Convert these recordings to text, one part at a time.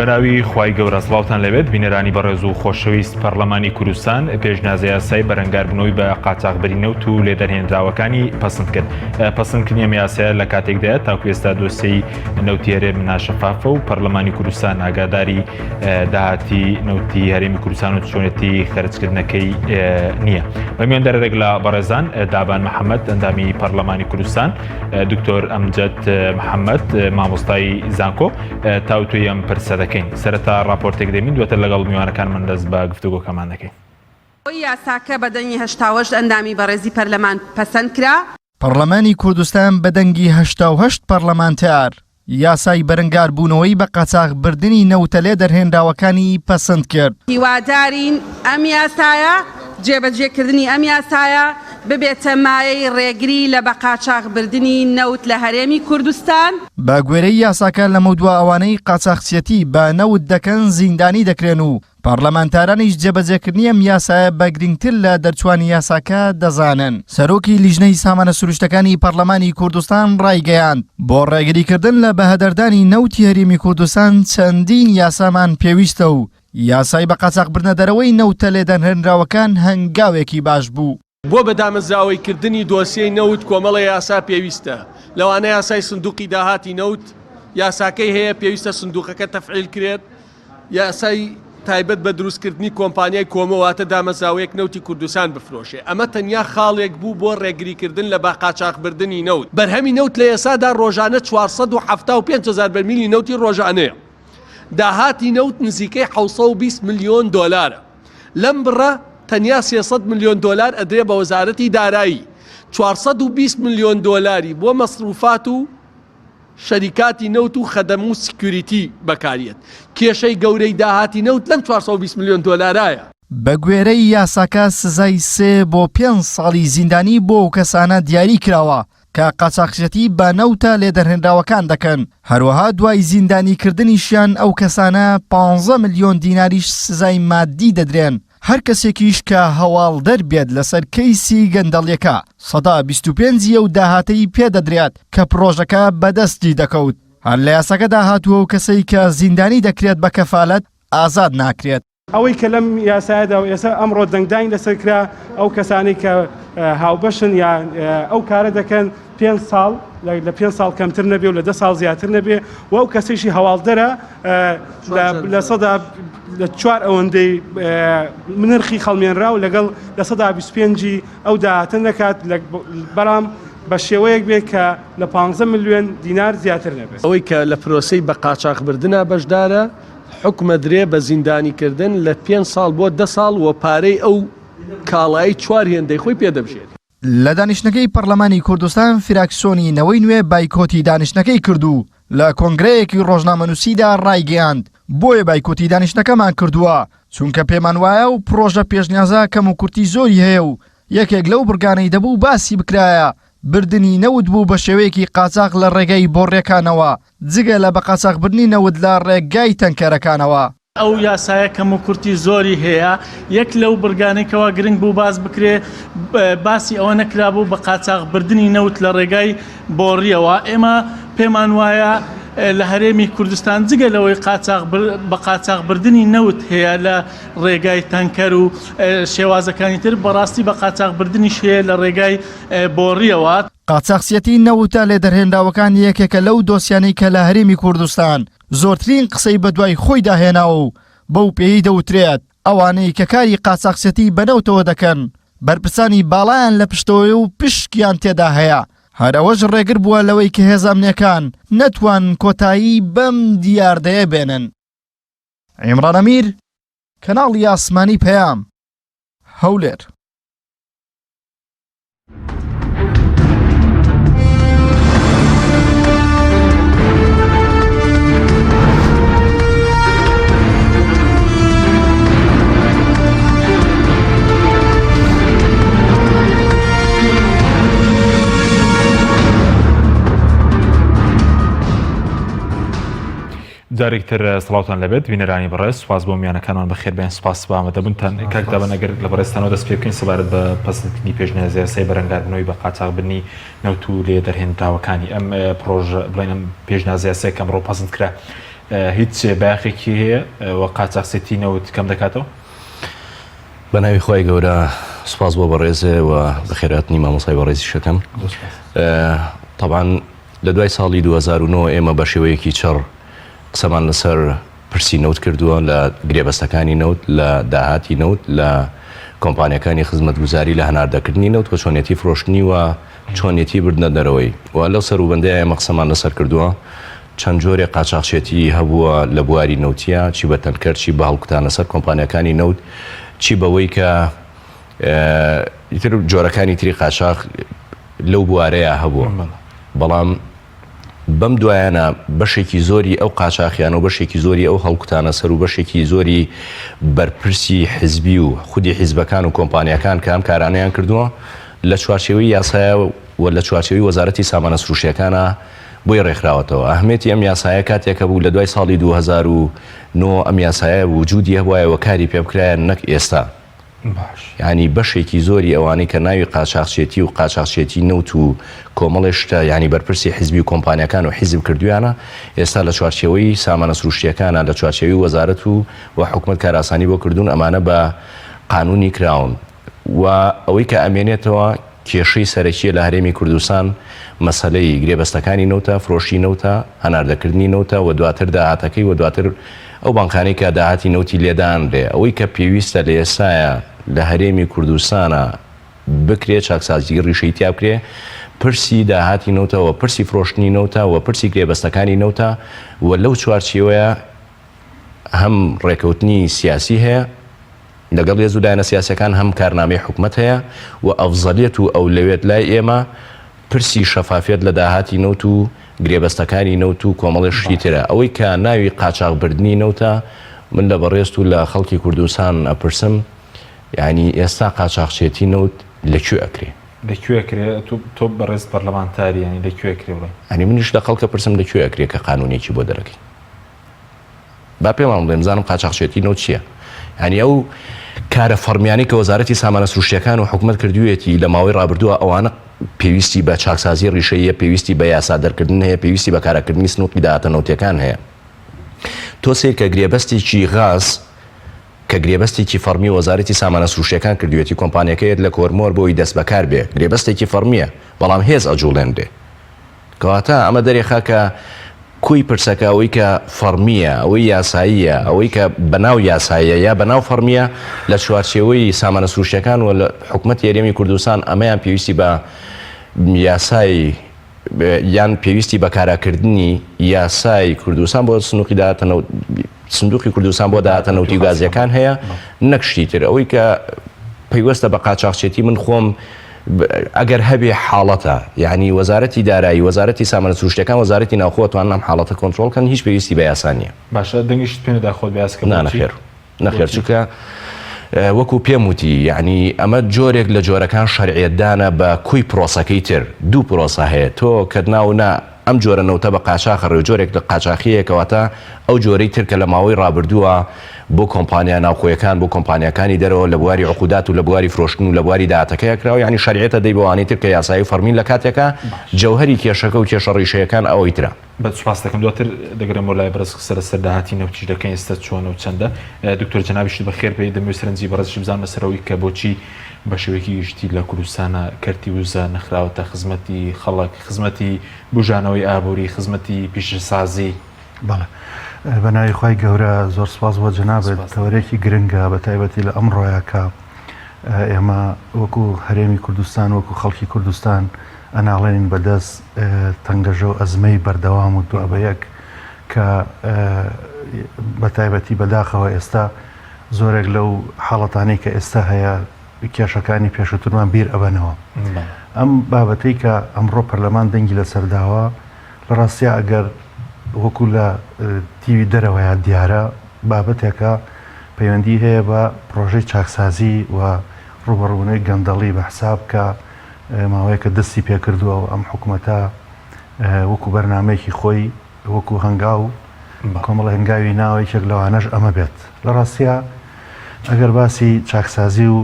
بەناوی خوای گەورە سڵاوتان لەبێت بینەرانی بەڕێز و خۆشەویست پەرلەمانی کوردستان پێشنیازە یاسای بەرەنگاربوونەوەی بە قاچاغبەری نەوت و لێدەرهێنراوەکانی پەسەند کرد. پەسەندکردنی ئەم یاسایە لە کاتێکدایە تاکو ئێستا دۆسیەی نەوتی هەرێم ناشەفافە و پەرلەمانی کوردستان ئاگاداری داهاتی نەوتی هەرێمی کوردستان و چۆنێتی خەرجکردنەکەی نییە. بە میواندەرێک لە بەڕێزان دابان محەممەد ئەندامی پەرلەمانی کوردستان، دکتۆر ئەمجەد محەممەد مامۆستای زانکۆ تاوتوی ئەم پرسە دەکەین. سەرەتا راپۆرتێک دەمین دواتر لەگەڵ میوانەکانمان دەست بە گفتوگۆکەمان دەکەین. یاساکە بەدەنگی 88 ئەندامی بەڕێزی پەرلەمان پەسەند کرا. پەرلەمانی کوردستان بەدەنگی 88 پەرلەمانتار یاسای بەرەنگاربوونەوەی بە قاچاغبردنی نەوتە لێدەرهێنراوەکانی پەسەند کرد. هیوادارین ئەم یاسایە جێبەجێکردنی ئەم یاسایە ببێتە مایەی ڕێگری لە بە قاچاغبردنی نەوت لە هەرێمی کوردستان. بە گوێرەی یاساکە لە مەودووە ئەوانەی قاچاقچێتی بە نەوت دەکەن زیندانی دەکرێن و پەرلەمانتارانیش جێبەجێکردنی ئەم یاسایە بە گرنگتر لە دەرچوانی یاساکە دەزانن. سەرۆکی لیژنەی سامانە سروشتەکانی پەرلەمانی کوردستان ڕایگەیاند بۆ ڕێگریکردن لە بەهەدەردانی نەوتی هەرێمی کوردستان چەندین یاسامان پێویستە و یاسای بە قاچاغبردنەدەرەوەی نەوتە لێدەرهێنراوەکان هەنگاوێکی باش بوو. بۆ بەدامەزراوەیکردنی دۆسیەی نەوت کۆمەڵە یاسا پێویستە. لەوانە یاسای سندوقی داهاتی نەوت یاساکەی هەیە پێویستە سندوقەکە تەفعیل کرێت. یاسای تایبەت بە دروستکردنی کۆمپانیای کۆمەواتە دامەزراوەیەک نەوتی کوردستان بفرۆشێ. ئەمە تەنیا خاڵێک بوو بۆ ڕێگریکردن لە با قاچاغبردنی نەوت. بەرهەمی نەوت لە ئێسادا ڕۆژانە 475,000 بەرمیلی نەوتی ڕۆژانەیە. داهاتی نەوت نزیکەی 720 ملیۆن دۆلارە. لەم بڕە تەنیا 300 ملیۆن دۆلار ئەدرێ بە وەزارەتی دارایی، 420 ملیۆن دۆلاری بۆ مەسروفات و شەریکاتی نەوت و خەدەم و سکیوریتی بەکارێت. کێشەی گەورەی داهاتی نەوت لەم 420 ملیۆن دۆلارایە. بە گوێرەی یاساکە سزای 3 بۆ 5 ساڵی زیندانی بۆ ئەو کەسانە دیاری کراوە کە قاچاقچێتی بە نەوتە لێدەرهێنراوەکان دەکەن. هەروەها دوای زیندانیکردنیشیان ئەو کەسانە 15 ملیۆن دیناریش سزای مادی دەدرێن. هەر کەسێکیش کە هەواڵدەر بێت لەسەر کەیسی گەندەڵیەکە 125 ئەو داهاتەی پێدەدرێت کە پرۆژەکە بەدەستی دەکەوت. هەر لە یاساکەدا هاتووە و کەسەی کە زیندانی دەکرێت بە کەفالەت ئازاد ناکرێت. ئەوەی کە لەم یاسایەدا و ئێستا ئەمڕۆ دەنگداین لەسەرکرا ئەو کەسانی کە هاوبەشن یان ئەو کارە دەکەن 5 ساڵ لە 5 ساڵ کەمتر نەبێ و لە 10 ساڵ زیاتر نەبێ و ئەو کەسێکی هەواڵدەرە لە سەدا لە 4 ئەوەندەی نرخی خەڵمێنرا و لەگەڵ لە 125 ئەو داهاتن دەکات بەڵام بە شێوەیەک بێت کە لە 15 ملیۆن دینار زیاتر نەبێت. ئەوەی کە لە پرۆسەی بە قاچاغبردنە بەشدارە حکومە درێ بە زیندانیکردن لە 5 ساڵ بۆ 10 ساڵ و پارەی ئەو کاڵایی 4 هێندەی خۆی پێدەبژێت. لە دانیشتنەکەی پەرلەمانی کوردستان فراکسیۆنی نەوەی نوێ بایکۆتی دانیشتنەکەی کردو لە کۆنگرەیەکی ڕۆژنامەنووسیدا ڕایگەیاند بۆیە بایکۆتی دانیشتنەکەمان کردووە چونکە پێمان وایە و پرۆژە پێشنیازە کەم و کورتی زۆری هەیە و یەکێک لەو بڕگانەی دەبوو باسی بکرایە بردننی نەوت بوو بە شێوەیەکی قاچاق لە ڕێگەی بۆڕێکانەوە جگە لە بە قاچاقبردنی نەوت لە ڕێگای تەنکەرەکانەوە. ئەو یاسایە کەم و کورتی زۆری هەیە یەک لەو بڕگانێکەوە گرنگ بوو باز بکرێ باسی ئەوە نەکرابوو بە قاچاقبردنی نەوت لە ڕێگای بۆڕیەوە. ئێمە پێمان وایە لە هەرێمی کوردستان جگە لەوەی بە قاچاقبردنی نەوت هەیە لە ڕێگای تەنکەر و شێوازەکانی تر بەڕاستی بە قاچاقبردنیش هەیە لە ڕێگای بۆڕیەوە. قاچاقچێتی نەوتە لێدەرهێنراوەکان یەکێکە لەو دۆسیانەی کە لە هەرێمی کوردستان زۆرترین قسەی بەدوای خۆی داهێناوە و بەو پێی دەوترێت ئەوانەی کە کاری قاچاقچێتی بەنەوتەوە دەکەن بەرپرسانی باڵایان لە پشتەوەی و پشکیان تێدا هەیە. هەر ئەوەش ڕێگر بووە لەوەی کە هێزانامنیەکان نەتوان کۆتایی بەم دیاردەیە بێنن. عیمران ئەمیر، کەناڵی ئاسمانی پەیام، هەولێر. جارێکتر سڵاوتان لەبێت بینەرانی بەڕێز سواز بۆ میوانەکانمان بەخێر بێن سپاس بامەدەبوونتان کاکدابن ئەگەر لە بەڕێستانەوە دەست پێ بکەین سەبارەت بە پەسەندکردنی پێشنیازە یاسای بەرەنگاربوونەوەی بە قاچاقبردنی نەوت و لێدەرهێنراوەکانی ئەم پرۆژە بڵێن ئەم پێشنیازە یاسای کە ئەمڕۆ پەسەند کرا هیچ باخێکی هەیە و قاچاقسێتی نەوت کەم دەکاتەوە؟ بەناوی خۆی گەورە سوپاس بۆ بەڕێزێ و بەخێراتنی مامۆسای بەڕێزی شەکەم. طبعاً لە دوای ساڵی 2009 ئێمە بە شێوەیەکی چڕ قسەمان لەسەر پرسی نەوت کردووە لە گرێبەستەکانی نەوت لە داهاتی نەوت لە کۆمپانیەکانی خزمەتگوزاری لە هەناردەکردنی نەوت و چۆنێتی فرۆشتنی و چۆنێتی بردنە دەرەوەی و لەو سەروبەندەیە ئێمە قسەمان لەسەر کردووە چەند جۆرێک قاچاقچێتی هەبووە لە بواری نەوتیە چی بە تەنکەر چی بە هەڵکوتانە سەر کۆمپانیەکانی نەوت چی بەوەی کە ئیتر جۆرەکانی تری قاچاق لەو بوارەیە هەبووە بەڵام بەم دوایانە بەشێکی زۆری ئەو قاچاقیان و بەشێکی زۆری ئەو هەڵکوتانە سەر و بەشێکی زۆری بەرپرسی حیزبی و خودی حیزبەکان و کۆمپانیەکان کە ئەم کارانەیان کردووە لە چوارچێوەی یاسایە و لە چوارچێوەی وەزارەتی سامانە سروشتیەکانە بۆی ڕێکخراوەتەوە. ئەهمێتی ئەم یاسایە کاتێکە بوو لە دوای ساڵی 2009 ئەم یاسایە وجودی هەبوایە و کاری پێ بکرایە نەک ئێستا. ینی بەشێکی زۆری ئەوانەی کە ناوی قاچاقچێتی و قاچاقچێتی نەوت و کۆمەڵێشتە ینی بەرپرسی حیزبی و کۆمپانیەکان و حیزب کردویانە ئێستا لە چوارچێوەی سامانە سروشتیەکانە لە چوارچێوی وەزارەت و حکومەت کاراسانی بۆ کردوون ئەمانە بە قانونی کراون و ئەوەی کە ئەمێنێتەوە کێشەی سەرەکیە لە هەرێمی کوردستان مەسەلەی گرێبەستەکانی نەوتە فرۆشی نەوتە هەناردەکردنی نەوتە و دواتر داهاتەکەی و دواتر ئەو بانکانەی کە داهاتی نەوتی لێدان دێ ئەوەی کە پێویستە لە ئێستایە لە هەرێمی کوردستانە بکرێت چاکسازی ڕیشەی تیا بکرێ پرسی داهاتی نەوتەوە پرسی فرۆشتنی نەوتە و پرسی گرێبەستەکانی نەوتە و لەو چوارچێوەیە هەم ڕێکەوتنی سیاسی هەیە لەگەڵ ێز و دایانە سیاسەکان هەم کارنامەی حکومەت هەیە و ئەفزەلیەت و ئەولەوێت لای ئێمە پرسی شەفافیت لە داهاتی نەوت و گرێبەستەکانی نەوت و کۆمەڵی شتی ترە ئەوەی کە ناوی قاچاقبردنی نەوتە من لە بەڕێست و لە خەڵکی کوردستان ئەپرسم ینی ئێستا قاچاقچێتی نەوت لەکوێ ئەکرێ لەکوێکرێ تۆ بەڕێز پەرلەمانتاری ینی لەکوێکرێ بڵێ ئەنی منیش لە خەڵکە پرسم لەکوێ ئەکرێ کە قانونێکی بۆ دەرەکەی با پێمان بڵێ بزانم قاچاقچێتی نەوت چییە ینی ئەو کارە فەرمیانی کە وەزارەتی سامانە سروشتیەکان و حکومەت کردوویەتی لە ماوەی ڕابردووە ئەوانە پێویستی بە چاکسازی ڕیشەیە پێویستی بە یاسا دەرکردن هەیە پێویستی بە کارەکردنی سنووقی داهاتە نەوتیەکان هەیە تۆسێ کە گرێبەستێکی غاز کە گرێبەستێکی فەرمی وەزارەتی سامانە سروشتیەکان کردوێتی کۆمپانیەکەیت لە کۆرمۆر بۆی دەست بەکار بێ گرێبەستێکی فەرمیە بەڵام هێز ئەجوڵێن دێ کەواتە ئەمە دەرێخا کە کوی پرسەکە ئەوەی کە فەرمیە ئەوەی یاساییە ئەوەی کە بەناو یاساییە یا بەناو فەرمیە لە چوارچێوەی سامانە سروشتیەکان و لە حکومەتی هەرێمی کوردستان ئەمەیان پێویستی بە یاسای یان پێویستی بە کاراکردنی یاسای کوردستان بۆ سندوقی کوردستان بۆ داهاتە نەوتی گازیەکان هەیە نەکشتی تر ئەوەی کە پەیوەستە بە قاچاقچێتی من خۆم ئەگەر هەبێ حاڵەتە یعنی وەزارەتی دارایی وەزارەتی سامانە سروشتیەکان وەزارەتی ناوخۆتوان ئەم حاڵەتە کۆنتڕۆڵکەن هیچ پێویستی بە یاسا نیە باشە دەنگیشت پێنەدا خۆت بەیاسکە نەخێر چونکە وەکو پێم وتی یعنی ئەمە جۆرێک لە جۆرەکان شەرعیەتدانە بە کوی پرۆسەکەی تر دوو پرۆسە هەیە تۆ کردناونا ئەم جۆرە نەوتە بە قاچاق ڕێ جۆرێک لە قاچاقیەکەواتە ئەو جۆرەی تر کە لە ماوەی ڕابردووە بۆ کۆمپانیا ناوخۆیەکان بۆ کۆمپانیەکانی دەرەوە لە بواری عقودات و لە بواری فرۆشتن و لە بواری داهاتەکەیە کراوە ینی شەریعەتە دەی بەوانەی تر کە یاسایی فەرمین لە کاتێکە جەوهەری کێشەکە و کێشە ڕیشەیەکان ئەوەی ترە بە سوپاس دەکەم دواتر دەگەرم بۆ لای بەرز سەر داهاتی نەوتیش دەکەین ئێستا چۆنە و چەندە دکتۆر جەنابیشت بەخێر پێی دەمەوێت سەرنجی بەڕێزش بزانمە سەرەوەی کە بۆچی بە شێوەیەکی گشتی لە کوردستانە کەرتی وزە نەخراوەتە خزمەتی خەڵک خزمەتی بژانەوەی ئابووری خزمەتی پیشەسازی بەڵێ بەناوی خوای گەورە زۆر سپاس بۆ جەنابێت تەوەرێکی گرنگە بە تایبەتی لە ئەمڕۆیە کە ئێمە وەکو هەرێمی کوردستان وەکو خەڵکی کوردستان ئەناڵێنین بەدەست تەنگەژە و ئەزمەی بەردەوام و دوابەیەک کە بە تایبەتی بەداخەوە ئێستا زۆرێک لەو حاڵەتانەی کە ئێستا هەیە کێشەکانی پێشووترمان بیر ئەبەنەوە ئەم بابەتەی کە ئەمڕۆ پەرلەمان دەنگی لەسەرداوە لە ڕاستیا ئەگەر وەکو لە تیوی دەرەوەیە دیارە بابەتێکە پەیوەندی هەیە بە پرۆژەی چاکسازی و ڕوبەڕوونەی گەندەڵی بە حساب کە ماوەیەکە دەستی پێکردووە و ئەم حکوومەتە وەکو بەرنامەیەکی خۆی وەکو هەنگاو کۆمەڵە هەنگاوی ناوەیەکێک لەوانەش ئەمە بێت لە ڕاستیا ئەگەر باسی چاکسازی و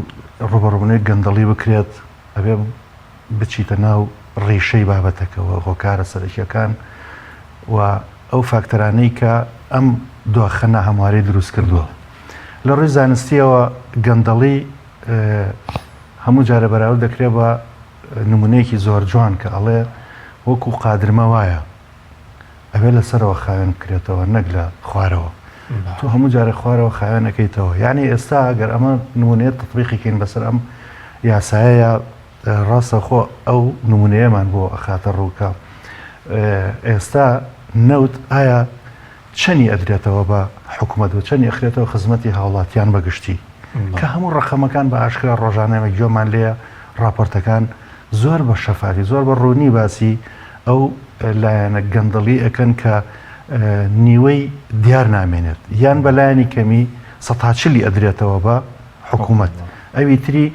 ڕوبەڕوونەی گەندەڵی بکرێت ئەبێ بچیتە ناو ڕێشەی بابەتەکەەوە هۆکارە سەرەکیەکان و ئەو فاکتەرانەی کە ئەم دۆخەنە هەموارەی دروست کردووە لە ڕووی زانستیەوە گەندەڵی هەموو جارە بەراورد دەکرێت بە نمونەیەکی زۆر جوان کە ئەڵێ وەکو قادرمە وایە ئەوێ لەسەرەوە خاوێن بکرێتەوە نەک لە خوارەوە تو هەموو جارە خوارەوە خاوێن ئەەکەیتەوە یعنی ئێستا ئەگەر ئەمە نمونێت تطبیقیکەین بەسەر ئەم یاسایە ڕاستە خۆ ئەو نمونەیەمان بۆ ئەخاتە ڕووکە ئێستا نەوت ئایا چەنی ئەدرێتەوە بە حکوومەت و چەنی ئەخرێتەوە خزمەتی هاوڵاتیان بەگشتی کە هەموو ڕقەمەکان بە ئاشکرا ڕۆژانەمە گوێمان لێە راپۆرتەکان زۆر بە شەفافی زۆر بە ڕوونی باسی ئەو لایەنە گەندەڵی ئەکەن کە نیوەی دیار نامێنێت یان بەلایەنی کەمی سەتاچلی ئەدرێتەوە بە حکوومەت ئەوی تری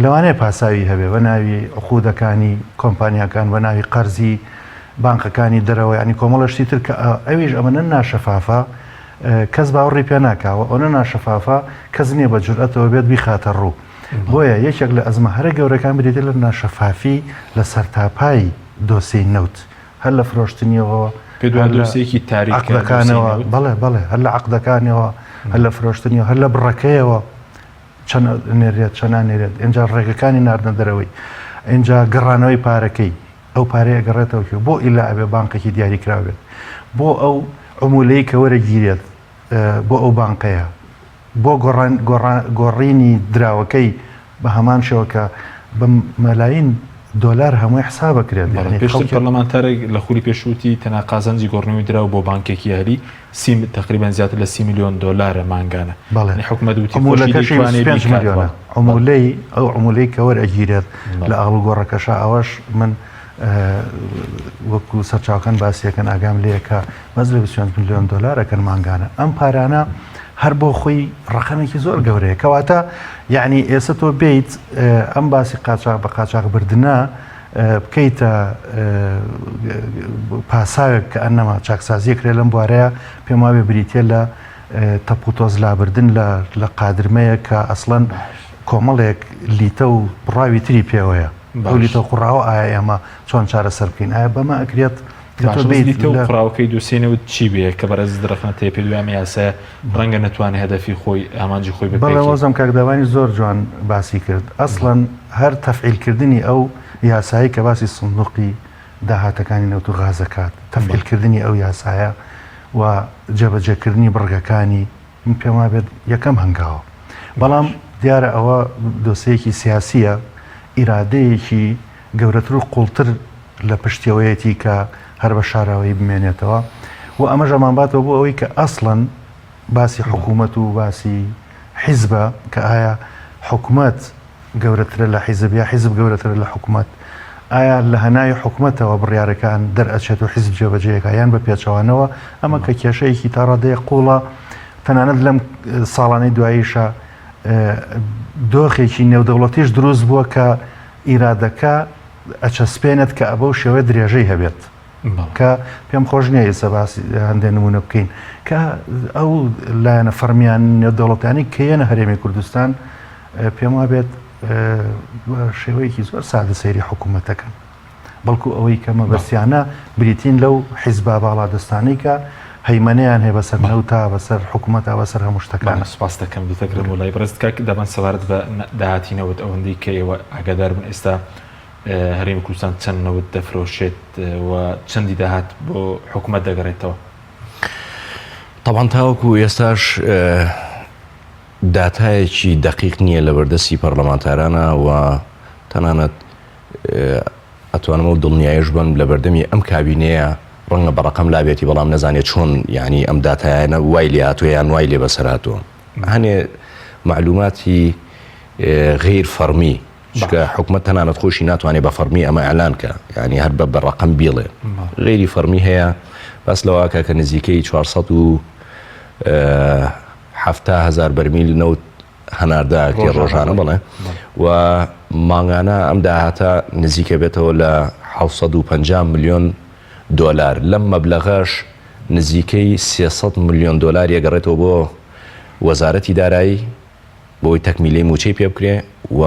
لەوانەیە پاساوی هەبێ بە ناوی عقودەکانی کۆمپانیاکان بە ناوی قەرزی بانکەکانی دەرەوە ینی کۆمەڵەشتی تر کە ئەویش ئەمەە ناشەفافە کەس باوەڕی پێ ناکاوە ئەوە ناشەفافە کەس نییە بە جورئەتەوە بێت بیخاتە ڕوو بۆیە یەکێک لە ئەزمە هەرە گەورەکان بدێتێت لە ناشەفافی لە سەرتاپایی دۆسەی نەوت هەر لە فرۆشتنیەوە دۆسێکی تاریکەکانەوە بەڵێ هەر لە عقدەکانەوە هەر لە فرۆشتنیەوە هەر لە بڕەکەیەوە چەند نێرێت چەند نێرێت اینجا ڕێگەکانی ناردنە دەرەوەی اینجا گەڕانەوەی پارەکەی ئەو پارەیە گەڕێتەوە بۆ ئیلا ئەبێ بانکێکی دیاریکراوێت بۆ ئەو عمولەی کە وەرەگیرێت بۆ ئەو بانکەیە بۆ گۆڕینی دراوەکەی بە هەمان شەوە کە بە مەلاین دۆلار هەمووی حساب بکرێت پێشتر پەرلەمانتارێک لە خوری پێشوتی تەنها قازانجی گۆڕنەوەی درراو بۆ بانکێکی یاری تقریبان زیاتر لە 30 میلیۆن دۆلارە مانگانە حکوومەت عمولەی ئەو عمولەی کە وەرەگیرێت لە ئاڵ گۆڕەکەشە ئەوەش من وەکو سەرچاوەکان باسیەکەن ئاگام لەیەکە مەز لە 25 میلیۆن دۆلارەکەن مانگانە ئەم پارانە هەر بۆ خۆی ڕقەمێکی زۆر گەورەیە کەواتە یعنی ئێستا تۆ بیت ئەم باسی قاچاق بە قاچاق بردنە بکەیتە پاساوێک کە ئەنەما چاکسازی کرێ لەم بوارەیە پێم وابێ بریتە لە تەپوتۆز لابردن لە قادرمەیە کە ئەسڵەن کۆمەڵێک لیتە و بڕاوی تری پێوەیە ئەو لیتە قوڕاوە ئایا ئێمە چۆن چارەسەر بکەین ئایا بەمە ئەکرێت قراوەکەی دووسێنەوە چی بێ کە بەرەز درەخنە تێ پێ دوام یاسە ڕەنگە نەتوانێت هەدەفی خۆی ئامانجی خۆی بەڵێ وەزم کاکداوانی زۆر جوان باسی کرد ئەسڵەن هەر تەفعیلکردنی ئەو یاسایی کە باسی سندوقی داهاتەکانی نەوت و غازەکات تەفعیلکردنی ئەو یاسایە و جێبەجێکردنی بڕگەکانی پێم وابێت یەکەم هەنگاوە بەڵام دیارە ئەوە دۆسەیەکی سیاسیە ئیرادەیەکی گەورەتر و قوڵتر لە پشتیەوەیەتی کە هەر بە شاراوەی بمێنێتەوە و ئەمە ژەمانباتەوە بۆ ئەوەی کە ئەسڵەن باسی حکوومەت و باسی حیزبە کە ئایا حکوومەت گەورەترە لە حیزب یا حیزب گەورەتر لە حکوومەت ئایا لە هەنای حکوومەتەوە بڕیارەکان دەرئەچێت و حیزب جێبەجێیەکە یان بە پێچەوانەوە ئەمە کە کێشەیەکی تا ڕادەیە قوڵە تەنانەت لەم ساڵانەی دواییشە دۆخێکی نێودەوڵەتیش دروست بووە کە ئیرادەکە ئەچەسپێنێت کە ئەبە و شێوە درێژەی هەبێت کە پێم خۆش نییە ئێستا باسی هەندێک نمونە بکەین کە ئەو لایەنە فەرمیان نێودەوڵەتانی کەیەنە هەرێمی کوردستان پێم وابێت شێوەیەکی زۆر سادە سەیری حکوومەتەکەن بەڵکو ئەوەی کە مەبەستیانە بریتین لەو حیزبا باڵادستانی کە هەیمەنەیان هەیە بەسەر نەوتا بەسەر حکوومەتە بەسەر هەموو شتەکان سپاس دەکەم دوتەکرم و لای بەڕست کاک دەبان سەوارت بە داهاتینەوەت ئەوەندەی کە ئێوە ئاگادار بن ئێستا هەرێمی کوردستان چەند نەوت دەفرۆشێت و چەندی داهات بۆ حکوومەت دەگەڕێتەوە طبعاً تاوەکو ئێستاش داتایەکی دقیق نییە لە بەردەستی پەرلەمانتارانە و تەنانەت ئەتوانم و دڵنیایش بن لە بەردەمی ئەم کابینەیە ڕەنگە بەڕقەم لابێتی بەڵام نەزانێت چۆن یعنی ئەم داتایانە وای لێ هاتووە یان وای لێ بەسەرهاتووە هەنێ معلوماتی غیر فەرمی چکە حکوومەت تەنانەت خۆشی ناتوانێت بە فەرمی ئەمە ئەعلان کە یعنی هەر بە ڕقەم بیڵێ غیری فەرمی هەیە بەس لەواکە کە نزیکەی 470,000 بەرمیل نەوت هەنارداکێ ڕۆژانە بڵێ و ماگانە ئەم داهاتە نزیکە بێتەوە لە 750 میلیۆن دۆلار لەم مەبلەغەش نزیکەی 300 میلیۆن دۆلار یەگەڕێتەوە بۆ وەزارەتی دارایی بۆی تەکمیلەی موچەی پێ بکرێ و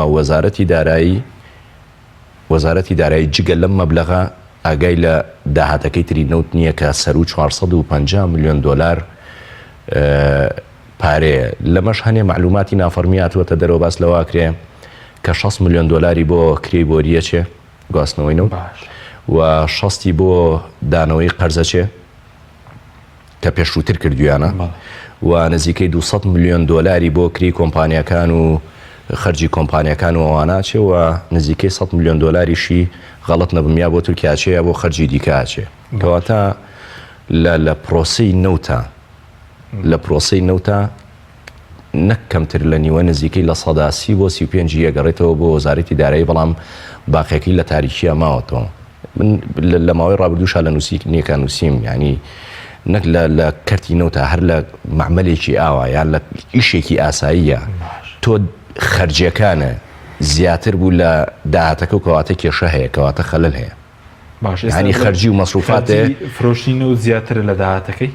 وەزارەتی دارایی جگە لەم مەبلەغە ئاگای لە داهاتەکەی تری نەوت نییە کە سەر و 450 میلیۆن دلار پارەیە. لەمەش هەنێ معلوماتی نافەرمیاتوەتە دەرەوە باس لەوا کرێ کە 6 میلیۆن دلاری بۆ کرێی بۆریە چێ گواستنەوەی نەوت و 6 بۆ دانەوەی قەرزەچێ کە پێشووتر کردویانە و نزیکەی 200 میلیۆن دلاری بۆ کری کۆمپانیەکان و خەرجی کۆمپانیەکان و ئەواناچێ و نزیکەی 100 میلیۆن دلاری غەڵەت نەبم بۆ تورکیاچەیە بۆ خەرجی دیکاچێ کەواتە لە پرۆسەی نەوتە لە پرۆسەی نەوتە نەک کەمتر لە نیوە نزیکەی لە 130 بۆ 35 گەڕێتەوە بۆ وەزارەتی دارایی بەڵام باقیەکەی لە تاریکیە ماوەتەوە. من لە ماوەی ڕابردووشە لە نیەکان نووسیم ینی نەک لە کەرتی نەوتە هەر لە معمەلێکی ئاوا یان لە ئیشێکی ئاساییە تۆ خەرجیەکانە زیاتر بوو لە داهاتەکە و کەواتە کێشە هەیە کەواتە خەلل هەیە ینی خەرجی و مەسروفاتێ فرۆشتنەوە زیاتر لە داهاتەکەی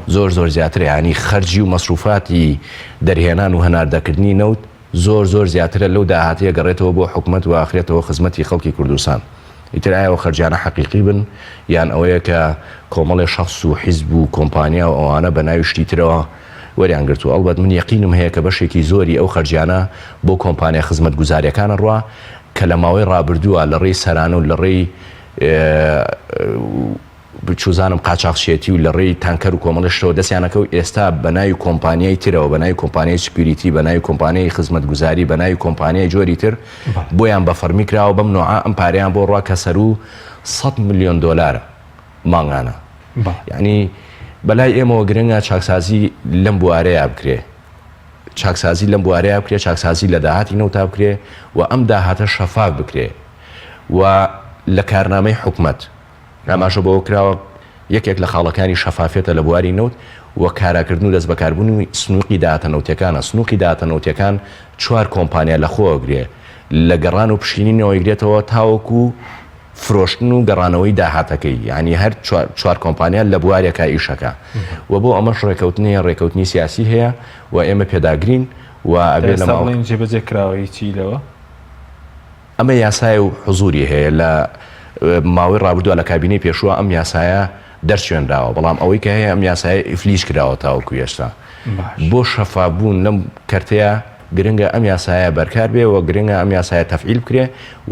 زۆر زیاتر ینی خەرجی و مەسروفاتی دەرهێنان و هەناردەکردنی نەوت زۆر زیاترە لەو داهاتەیە گەڕێتەوە بۆ حکومەت و ئاخرێتەوە خزمەتی خەڵکی کوردستان. ئیتر ئایەوە خەرجیانە حەقیقی بن یان ئەوەیە کە کۆمەڵی شەخص و حیزب و کۆمپانیا و ئەوانە بە ناوی شتی ترەوە وەریان گرتو. ئەڵبەت من یەقینم هەیە کە بەشێکی زۆری ئەو خەرجیانە بۆ کۆمپانیا خزمەت گوزاریەکانە ڕوا کە لە ماوەی ڕابردووە لە ڕێی سەرانە و لە ڕێی بچوزانم قاچاقچێتی و لە ڕێی تانکەر و کۆمەڵشتەوە دەستیانەکە و ئێستا بە ناوی کۆمپانیای ترەوە بە ناوی کۆمپانیای سکیوریتی بە ناوی کۆمپانیای خزمەت گوزاری بە ناوی کۆمپانیای جۆری تر بۆیان بە فەرمی کراوە بەم نوعا ئەم پارەیان بۆ ڕوا کە سەر و 100 میلیۆن دلار مانگانە. یعنی بەلای ئێمەوە گرنگە چاکسازی لەم بوارەیە بکرێ چاکسازی لەم بوارەیە بکرێ چاکسازی لە داهاتی نەوتا بکرێ و ئەم داهاتە شەفاف بکرێ و لە کارنامەی حکومەت ئەماشە بۆ کراوە یەکێک لە خاڵەکانی شەفافێتە لە بواری نەوت و کاراکردن و دەست بەکاربوونی سنووقی داهاتەنەوتیەکانە. سنووقی داهاتەنەوتیەکان 4 کۆمپانیا لەخۆگرێ لە گەڕان و پشتینینەوەی گرێتەوە تاوەکو فرۆشتن و گەڕانەوەی داهاتەکەی ینی هەر 4 کۆمپانیا لە بوارێکە ئیشەکە و بۆ ئەمەش ڕێکەوتنی سیاسی هەیە و ئێمە پێداگرین و ئەبێ لە جێبەجێ کراوەی چی لەوە ئەمە یاسای و حزوری هەیە لە ماوەی ڕابردووە لە کابینەی پێشووە ئەم یاسایە دەرچێنراوە بەڵام ئەوەی کە هەیە ئەم یاسایە ئیفلیش کراوە تاوەکو هێشتا بۆ شەفابوون لەم کەرتەیە گرنگە ئەم یاسایە بەرکار بێ و گرنگە ئەم یاسایە تەفعیل بکرێ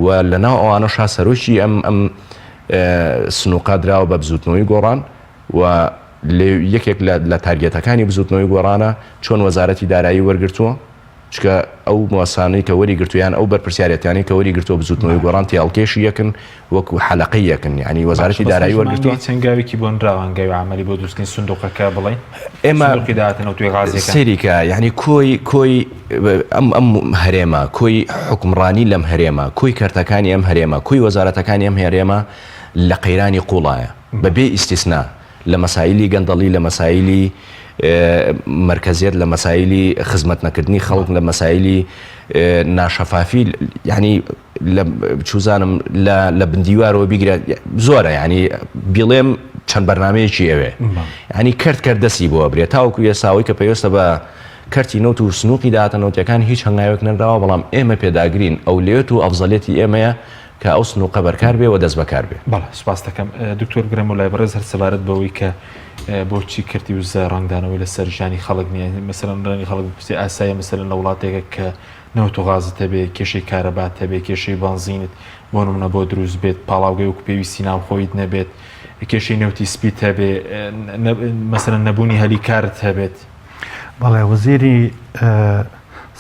و لەناو ئەوانەشا سەرۆکی ئەم سنووقا دراوە بە بزوتنەوەی گۆڕان و یەکێک لە تارگێتەکانی بزوتنەوەی گۆڕانە چۆن وەزارەتی دارایی وەرگرتووە چکە ئەو موسانەی کە وەری گرتویان ئەو بەرپرسیارەتیانی کە وەری گرتووە بزوتنەوەی گۆڕان تیاڵکێشی یەکن وەکو حەلەقەی یەکن ینی وەزارەتی دارایی وەرگرتووە چەنگاوێکی بۆ نراوانگەوی عملی بۆ دروستکردنی سندوقەکە بڵێن ئێمە داهاتەنەوتوی غازیەکە سەریکە یعنی کۆی ئەم هەرێمە کۆی حکمڕانی لەم هەرێمە کۆی کەرتەکانی ئەم هەرێمە کۆی وەزارەتەکانی ئەم هەرێمە لە قەیرانی قوڵایە بەبێ ئیستیسنا لە مەسایلی گەندەڵی لە مەسایلی مرکزیت لە مەسایلی خزمەت نەکردنی خەڵک لە مەسایلی ناشەفافی ینی چوزانم لە بندیوارەوە بیگرێت زۆرە ینی بڵێم چەند بەرنامەیەکی ئەوێ ینی کرد دەستی بۆ برێت تاوەکو یەساوی کە پێویستە بە کەرتی نەوت و سنووقی داهاتەنەوتیەکان هیچ هەنگاوێک نەدراوە بەڵام ئێمە پێداگرین ئەو لێت و ئەفزەلێتی ئێمەیە کە ئەو سنووقە بەرکار بێ و دەست بەکار بێ. بەڵێ سوپاس دەکەم دکتۆر گرەم و لای بەڕێز هەر سەبارەت بەوەی کە بۆچی کردی و ڕنگدانەوەی لە سەرژانی خەڵک نییە مەسەرەن ڕێنی خەڵک پرسی ئاسایە مەسەرەن لە وڵاتێکە کە نەوت و غازت هەبێ کێشەی کارەبات هەبێ کێشەی بانزینت بۆ نمونە بۆ دروست بێت پاڵاوگەی وەکو پێویستی ناوخۆیت نەبێت کێشەی نەوتی سپیت هەبێ مەسەرەن نەبوونی هەلی کارت هەبێت. بەڵێ وەزیری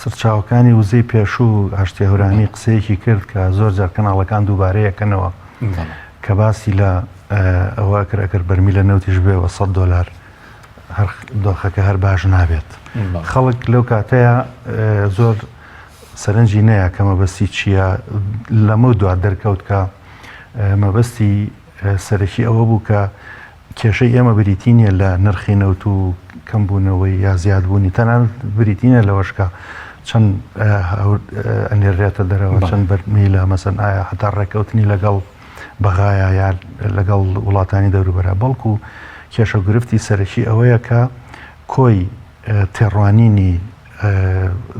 سەرچاوەکانی وزەی پێشوو هەشتی هەورانی قسەیەکی کرد کە زۆر جار کەناڵەکان دووبارەیەکەنەوە کە باسی لە ئەوە کرد بەرمی لە نەوتیش بێەوە $100 هەر دۆخەکە هەر باش نابێت. خەڵک لەو کاتەیە زۆر سەرنجی نەیە کە مەبەستی چییە لەمە دوات دەرکەوت کە مەبەستی سەرەکی ئەوە بوو کە کێشەی ئێمە بریتینیە لە نرخی نەوت و کەمبوونەوەی یا زیادبوونی تەنان بریتینە لەوەشکە چەند ئەنێڕێتە دەرەوە چەند بەرمی لە مەسەن ئایا هەتا ڕێکەوتنی لەگەڵ بەغایە یا لەگەڵ وڵاتانی دەوروبەرە بەڵکو کێشە گرفتی سەرەکی ئەوەیە کە کۆی تێڕوانینی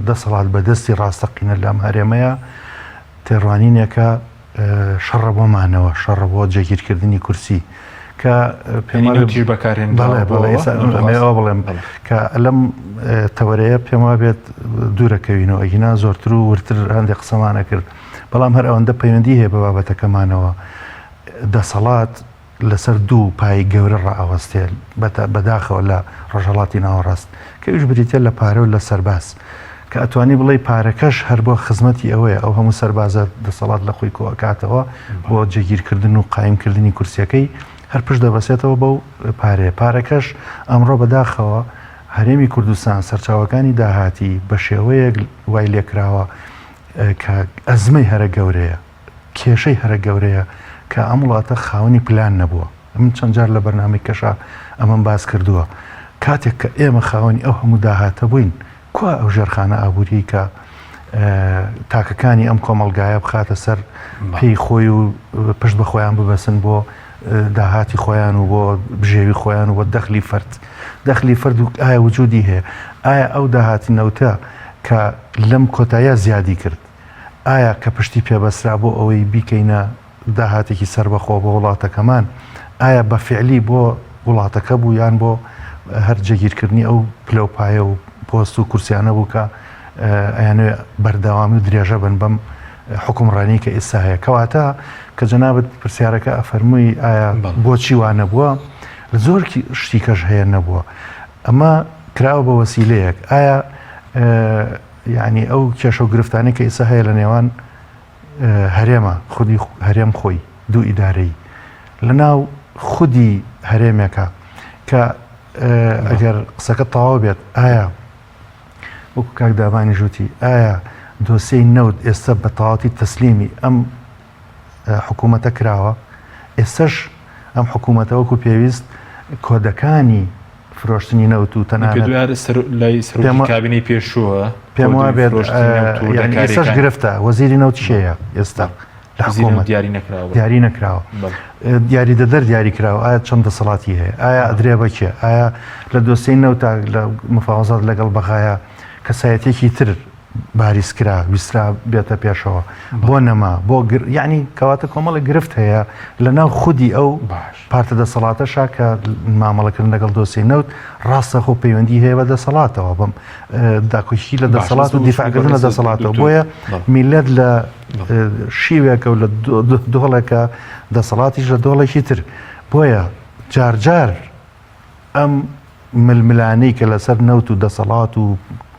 دەسەڵات بەدەستی ڕاستەقینە لەم هەرێمەیە تێڕوانینێکە شەڕە بۆمانەوە شەڕە بۆ جێگیرکردنی کورسی کە تیر بەکارێن بڵێم کە لەم تەوەرەیە پێم وا بێت دوورەکەوینەوە ئەگینا زۆرتر و ورتر هەندێک قسەمانە کرد بەڵام هەر ئەوەندە پەیوەندی هەیە بە بابەتەکەمانەوە دەسەڵات لەسەر دوو پای گەورە ڕائەوەستێ بەداخەوە لە ڕۆژهەڵاتی ناوەڕاست کەویش بریتە لە پارە و لە سەرباز کە ئەتوانی بڵێ پارەکەش هەر بۆ خزمەتی ئەوەیە ئەو هەموو سەربازە دەسەڵات لە خۆی کۆکاتەوە بۆ جێگیرکردن و قایمکردنی کورسیەکەی هەر پشت دەبەسێتەوە بەو پارەکەش ئەمڕۆ بەداخەوە هەرێمی کوردستان سەرچاوەکانی داهاتی بە شێوەیەک وای لێکراوە کە ئەزمەی هەرە گەورەیە کێشەی هەرە گەورەیە کە ئەم وڵاتە خاوەنی پلان نەبووە من چەند جار لە بەرنامەی کەشا ئەمەم باس کردووە کاتێک کە ئێمە خاوەنی ئەو هەموو داهاتە بووین کوا ئەو ژێرخانە ئابووری کە تاکەکانی ئەم کۆمەلگایە بخاتە سەر پێی خۆی و پشت بە خۆیان ببەسن بۆ داهاتی خۆیان و بۆ بژێوی خۆیان و بۆ دەخلی فرد و ئایا وجودی هەیە ئایا ئەو داهاتی نەوتە کە لەم کۆتاییە زیادی کرد ئایا کە پشتی پێبەسرا بۆ ئەوەی بیکەینە داهاتێکی سربەخۆ بۆ وڵاتەکەمان ئایا بە فعلی بۆ وڵاتەکە بوو یان بۆ هەر جێگیرکردنی ئەو پلەپایە و پۆست و کورسیانە بوو کە ئەیانوێ بەردەوامی و درێژە بن بەم حکومڕانی کە ئێستا هەیە کەواتە کە جەنابەت پرسیارەکە ئەفەرمووی ئایا بۆچی وانە بووە زۆر شتی کەش هەیە نەبووە ئەمە کراوە بە وەسیلەیەک ئایا یعنی ئەو کێشە و گرفتانی کە ئێستا هەیە لە نێوان هەرێمە خودی هەرێم خۆی دوو ئیدارەی لە ناو خودی هەرێمێکە کە ئەگەر قسەکە تەواو بێت ئایا وەکو کاک دابانی ژووتی ئایا دۆسیەی نەوت ئێستا بە تەواوەتی تەسلیمی ئەم حکوومەتە کراوە ئێستاش ئەم حکوومەتە وەکو پێویست کۆدەکانی فرۆشتنی نەوت و تەنانەت کابینەی پێشووە پێم وا بێت ئێستاش گرفتە وەزیری نەوت شەیە ئێستا لە حکوومەت دیاری نەکراوە دیاری دەدەر دیاری کراوە ئایا چەند دەسەڵاتی هەیە ئایا ئەدرێ بەکێ ئایا لە دۆسیەی نەوتا لە مفاوەزات لەگەڵ بەغایە کەسایەتێکی تر باریس کرا ویسترا بێتە پێشەوە بۆ نەما بۆ یعنی کەواتە کۆمەڵی گرفت هەیە لە ناو خودی ئەو پارتە دەسەڵاتەشا کە مامەڵەکردن لەگەڵ دۆسی نەوت ڕاستە خۆ پەیوەندی هەیە بە دەسەڵاتەوە بەم داکۆشی لە دەسەڵات و دیفاعکردن لە دەسەڵاتەوە بۆیە میلەت لە شیوێکە و لە دۆڵێکە دەسەڵاتیش لە دۆڵێکی تر بۆیە جارجار ئەم ململانەی کە لەسەر نەوت و دەسەڵات و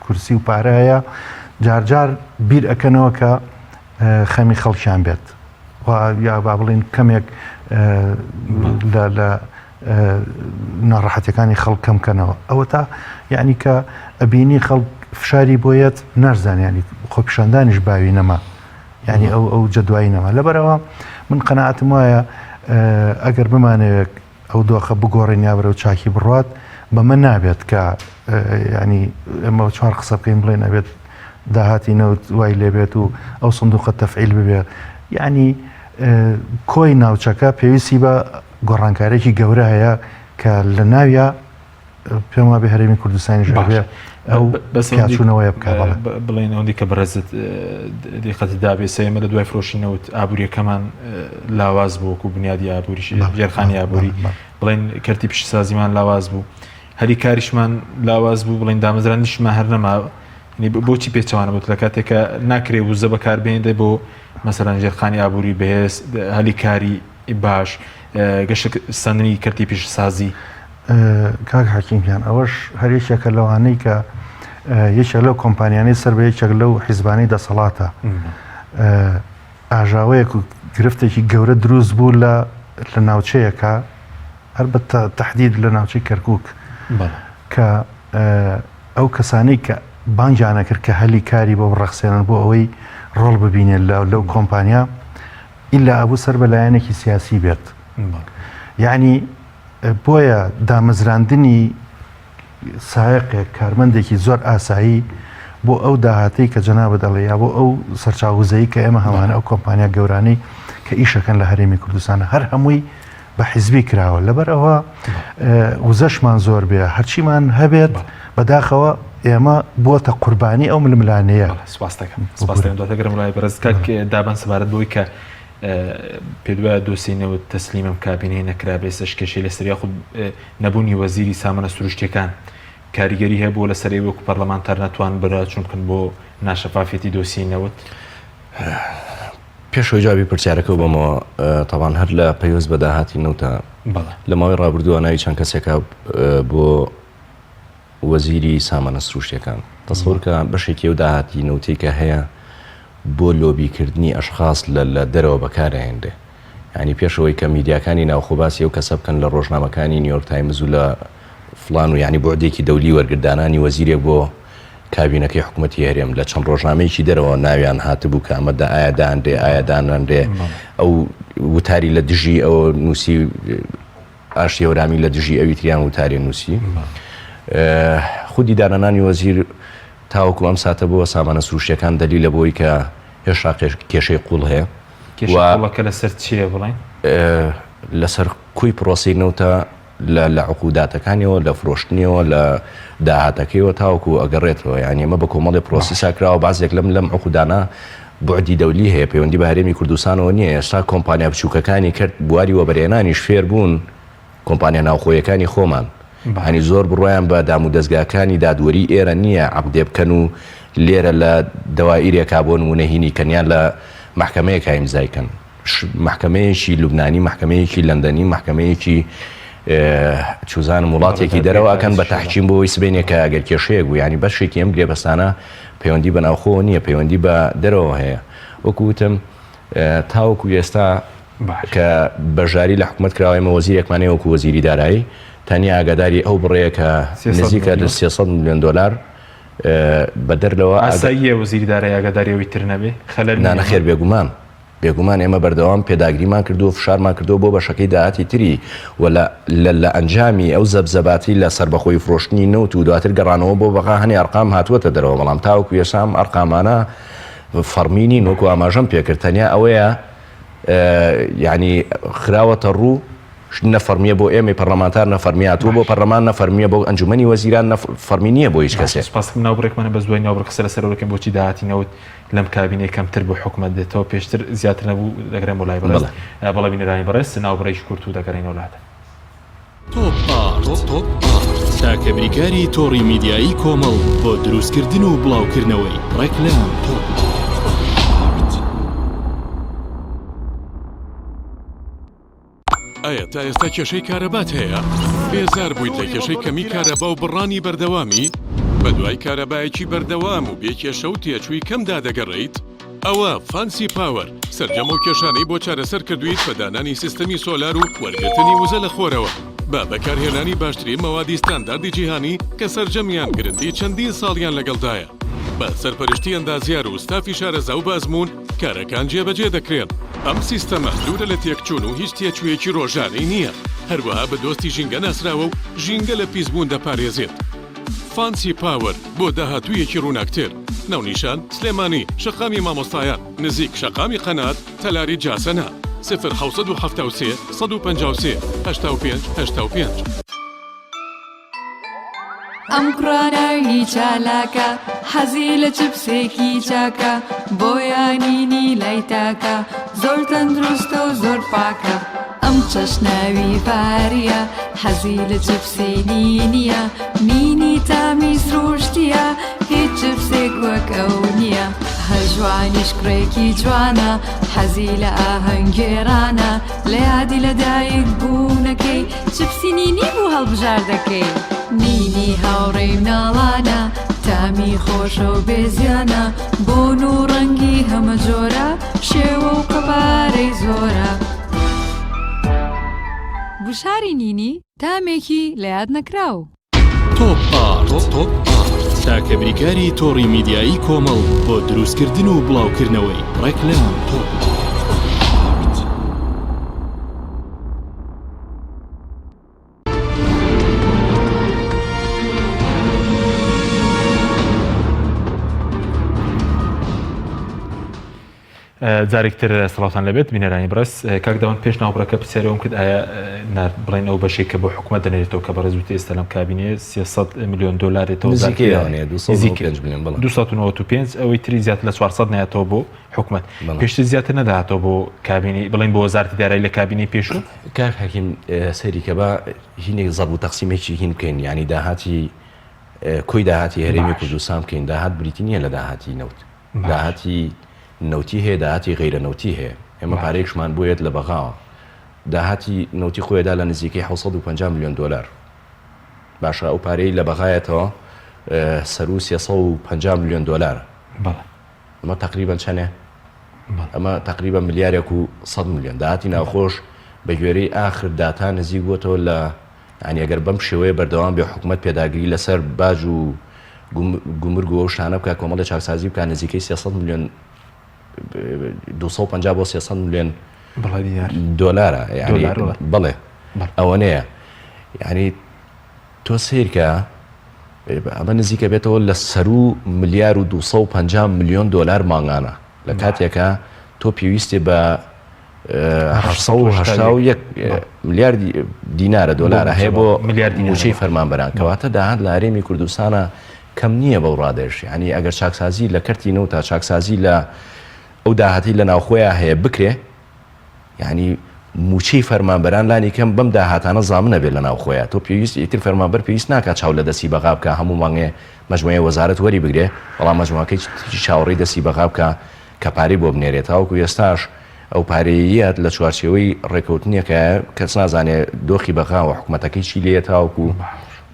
کورسی و پارە هەیە جارجار بیر ئەکەنەوە کە خەمی خەڵکیان بێت یا با بڵین کەمێک لە ناڕەحەتەکانی خەڵک کەمکەنەوە ئەوە تا یعنی کە ئەبینی خەڵک فشاری بۆیەت نەرزانانی خۆپیشاندانیش باوی نەما یعنی ئەو جەدوایی نەما لەبەرەوە من قەناعەتم وایە ئەگەر بمانەوێت ئەو دۆخە بگۆڕین یا بەرەو چاکی بڕوات بەمە نابێت کە ینی ئەمە چوار قسە بکەین بڵێن ئەبێت داهاتی نەوت وای لێبێت و ئەو سندوقە تەفعیل ببێت یعنی کۆی ناوچەکە پێویستی بە گۆڕانکارێکی گەورە هەیە کە لە ناویە پێم وابێ هەرێمی کوردستانی ژێبێ ئەو بەسچوونەوەی بکە بڵێن ئەوەندی کە بەڕێزت دیقەت دابێ سەیمە لە دوای فرۆشینەوت ئابوووریەکەمان لاواز بوو وەکو بنیادی ئابووری ژێرخانی ئابووری بڵێن کەرتی پیشسازیمان لاواز بوو هەری کاریشمان لاواز بوو بڵێن دامەزرانیشمان هەر نەما بۆچی پێچوانە بوت لە کاتێکە ناکرێ وزە بەکاربێنێ بۆ مەسەرەن ژێرخانی ئابووری بەهێز هەلی کاری باش گەشت سەندنی کەرتی پیشسازی کاک حەکیمیان ئەوەش هەرێکێکە لەوانەی کە یەکێک لەو کۆمپانیانەی سەر بە یەکێک لەو حیزبانەی دەسەڵاتە ئاژاوەیەک و گرفتێکی گەورە دروست بوو لە ناوچەیەکە هەر بە تەحدید لە ناوچەی کەرکووک کە ئەو کەسانەی کە بانگیانە کرد کە هەلی کاری بۆ ڕەخسێنن بۆ ئەوەی ڕۆڵ ببینێت لەو کۆمپانیا ئیلا ئەبوو سەر بەلایەنێکی سیاسی بێت یعنی بۆیە دامەزراندنی سایقێک کارمەندێکی زۆر ئاسایی بۆ ئەو داهاتەی کە جەنابە دەڵێ یا بۆ ئەو سەرچاوزەیی کە ئێمە هەمانە ئەو کۆمپانیا گەورانەی کە ئیشەکەن لە هەرێمی کوردستانە هەر هەمووی بە حیزبی کراوە لەبەر ئەوە وزەشمان زۆر بێ هەرچیمان هەبێت بەداخەوە ئێمە بۆتە قوربانی ئەو ململانەیە سپاس دەکەم دواتەگەرم لای بەرزکات دابان سەبارەت بۆی کە پێدوە دۆسینەوە تەسلیمم کابینەی نەکرا بێ سەشکێشەی لەسەر یاخود نەبوونی وەزیری سامانە سروشتیەکان کاریگەری هەیە بۆ لەسەر وەکو پەرلەمانتار ناتوان بەراچوون بکەن بۆ ناشەفافێتی دۆسینەوەت پێشەوەی جوابی پرسیارەکە بۆمەوە تاوان هەر لە پەیوەست بە داهاتی نەوتە لە ماوەی ڕابردووە ناوی چەند کەسێکە بۆ وەزیری سامانە سروشتیەکان تەسەوڕکە بەشێکی ئەو داهاتی نەوتی کە هەیە بۆ لۆبیکردنی ئەشخاص لە دەرەوە بەکارهێنرێ ینی پێشەوەی کە میدیاکانی ناوخۆباسی ئەو کەسە بکەن لە ڕۆژنامەکانی نیویۆرک تایمز و لە فڵان و ینی بۆردێکی دەولی وەرگردانانی وەزیرێک بۆ کابینەکەی حکوومەتی هەرێم لە چەند ڕۆژنامەیەکی دەرەوە ناویان هاتبوو کە ئەمەدا ئایا داندێ ئایا دانەندێ ئەو وتاری لە دژی ئەوە نووسی ئاشتی هەورامی لە دژی ئەوی تریان وتارێ نووسی خودی دانەنانی وەزیر تاوەکو ئەم ساتە بۆ سامانە سروشتیەکان دەلیلە بۆی کە هێشتا کێشەی قوڵ هەیە کێشەکە لەسەر چیە بڵێن لەسەر کوی پرۆسی نەوتە لە عقوداتەکانیەوە لە فرۆشتنیەوە لە داهاتەکەیەوە تاوەکو ئەگەڕێتەوە یعنی ئەمە بە کۆمەڵی پرۆسیسا کراوە بازێک لەم عقودانە بۆعدی دەولی هەیە پەیوەندی بە هەرێمی کوردستانەوە نییە ئێستا کۆمپانیا بچووکەکانی کرد بواری وەبەرهێنانیش فێر بوون کۆمپانیا ناوخۆیەکانی خۆمان هەنی زۆر بڕۆیان بە دام و دەستگاکانی دادوەری ئێرە نییە عەقدێ بکەن و لێرە لە دەوائیرێکا بۆ نمونەهینی کەنیان لە محکەمەیەک ئیمزایکەن محکەمەیەکی لوبنانی محکەمەیەکی لەندەنی محکەمەیەکی چوزان وڵاتێکی دەرەوەکەن بە تەحکیم بۆەوەی سبێنێکە ئەگەر کێشەیە بوو ینی بەشێکی ئەم گرێبەستانە پەیوەندی بە ناوخۆ نییە پەیوەندی بە دەرەوە هەیە وەکوتم تاوەکو ئێستا کە بەژاری لە حکوومەت کراوەمە وەزیرێکمانەیە وەکو وەزیری دارایی تەنیا ئاگاداری ئەو بڕەیە کە نزیکە لە 300 میلیۆن دلار بە دەرلەوە ئاساییە وەزیری دارایی ئاگاداریەوەی تر نەبێ خەلەل نانەخێر بێگومان ئێمە بەردەوام پێداگریمان کردو فشارمان کردو بۆ بەشەکەی داهاتی تری و لە ئەنجامی ئەو زەبزەباتی لە سەربەخۆی فرۆشتنی نەوت و دواتر گەڕانەوە بۆ بەقا هەنی ئەرقام هاتووەتە دەرەوە بەڵام تاوەکو ێسام ئەرقامانە فەرمینی وەکو ئاماژەم پێکردنیا ئەوەیە ینی خراوەتە ڕوو نەفەرمیە بۆ ئێمە پەرلەمانتار نەفەرمیاتوە بۆ پەرلەمان نەفەرمیە بۆ ئەنجومەنی وەزیران فەرمی نییە بۆ هیچ کەسێک سپاسکەم ناوبڕێکمانە بە زوای ناوبڕ قسە لەسەرەوەکەم بۆچی داهاتینەوت لەم کابینەی کەمتر بۆ حکومەت دێتەوە پێشتر زیاتر نەبوو دەگرێن بۆ لای بەڕێز بەڵام بینەرانی بەڕێز ناوبڕێکی کورت و دەگەڕێنەوە لاتە تۆپ تاکە بریکاری تۆڕی میدیایی کۆمەڵ بۆ دروستکردن و بڵاوکردنەوەی ڕێکلام ئایا تا ئێستا کێشەی کارەبات هەیە؟ بێزار بوویت لە کێشەی کەمی کارەبا و بڕانی بەردەوامی؟ بە دوای کارەبایەکی بەردەوام و بێکێشە و تێچووی کەمدا دەگەڕێیت؟ ئەوە فانسی پاوەر سەرجەمە و کێشانەی بۆ چارەسەر کردویت بە دانانی سیستەمی سۆلار و وەرگرتنی وزە لە خۆرەوە بە بەکارهێنانی باشترین مەوادی ستانداردی جیهانی کە سەرجەمیان گرنتی چەندین ساڵیان لەگەڵدایە بە سەرپەرشتی ئەندازیار و ستافی شارەزا و بازمون کارەکان جێبەجێ دەکرێن ئەم سیستەمە دوورە لە تێکچوون و هیچ تێچوویەکی ڕۆژانەی نییە هەروەها بە دۆستی ژینگە ناسراوە و ژینگە لە پیسبوون دەپارێزێت فانسی پاوەر بۆ داهاتوویەکی ڕووناکتر ناونیشان سلێمانی شەقامی مامۆستایان نزیک شەقامی قەنات تەلاری جاسەنا 1970 153 85 85 ئەم کوڕانەوی چالاکە حەزی لە چپسێکی چاکە بۆیانینی لای تاکە زۆر تەندروستە و زۆر پاکە ئەم چەشناوی پاریە حەزی لە چپسێنی نییە نینی تامی سروشتیە هیچ چپسێک وەک ئەو نییە هەژوانیش کوڕێکی جوانە حەزی لە ئاهەنگێرانە لە یادی لەدایک بوونەکەی چپسی نینی بوو هەڵبژار دەکەی نینی هاوڕێی مناڵانە تامی خۆشە و بێزیانە بۆن و ڕەنگی هەمە جۆرە شێوە و قەبارەی زۆرە بشاری نینی تامێکی لە یاد نەکراو تۆپ تاکە بریکاری تۆڕی میدیایی کۆمەڵ بۆ دروستکردن و بڵاوکردنەوەی ڕێکلام جارێکتر سڵاتان لەبێت بینەرانی بەڕست کاکداوان پێش ناوبڕەکە پرسیارەوەم کرد ئایا بڵێن ئەو بەشێک کە بۆ حکوومەت دەنێتەوە کە بەڕێزوتی ئێستا لەم کابینێ 300 میلیۆن دۆلارێتەوە 295 ئەوەی تری زیاتر لە 400 نایەتەوە بۆ حکوومەت پێشتر زیاتر نەداهاتەوە بۆ کابینی بڵێن بۆ وەزارەتی دارایی لە کابینی پێشوو کاک حەکیم سەیری کە بە هینێک زەرب و تەقسیمێکی هین بکەین ینی داهاتی کۆی داهاتی هەرێمی کوردستان بکەین داهات بریتی نییە لە داهاتی نەوت داهاتی نەوتی هەیە داهاتی غیرە نەوتی هەیە ئێمە پارێکشمان بۆیێت لە بەغاوە داهاتی نەوتی خۆیدا لە نزیکەی 750 میلیۆن دلار باشە ئەو پارەی لە بەغایەتەوە سەر و 350 میلیۆن دلار ئەمە تقریبا چەنێ ئەمە تقریبا ملیارێک و 100 میلیۆن داهاتی ناوخۆش بە گوێرەی ئاخر داتا نزیک بووەوە لە ینی ئەگەر بەم شێوەیە بەردەوام بێ حکوومەت پێداگیری لەسەر باج و گومرگ و شانە بکە کۆمەڵی چاکسازی بکە نزیکەی 300 میلیۆن 250 بۆ 300 میلیۆن دۆلارە بڵێ ئەوەنەیە یعنی تۆ سیرکە ئەمە نزیکە بێتەوە لە سەر و ملیار و 250 میلیۆن دلار ماڵانە لە کاتێکە تۆ پێویستی بە 881 ملیار دینارە دۆلارە هەیە بۆ موچەی فەرمانبەران کەواتە داهات لە هەرێمی کوردستانە کەم نییە بەو ڕادێش ینی ئەگەر چاکسازی لە کەرتی نەوت تا چاکسازی لە ئەو داهاتی لە ناوخۆیان هەیە بکرێ ینی موچەی فەرمانبەران لانی کەم بەم داهاتانە زامنە بێت لە ناوخۆیان تۆ پێویست ئیتر فەرمانبەر پێویست ناکات چاو لە دەستی بەغا بکە هەموو مانگێ مەجموعەی وەزارەت وەری بگرێ بەڵام مەجموعەکەی چاوەڕێی دەستی بەغا بکە کە پارەی بۆ بنێرێت تاوەکو ئێستاش ئەو پارەیەت لە چوارچێوەی ڕێکەوتنیەکە کەس نازانێت دۆخی بەغاوە حکوومەتەکەی چی لێت تاوەکو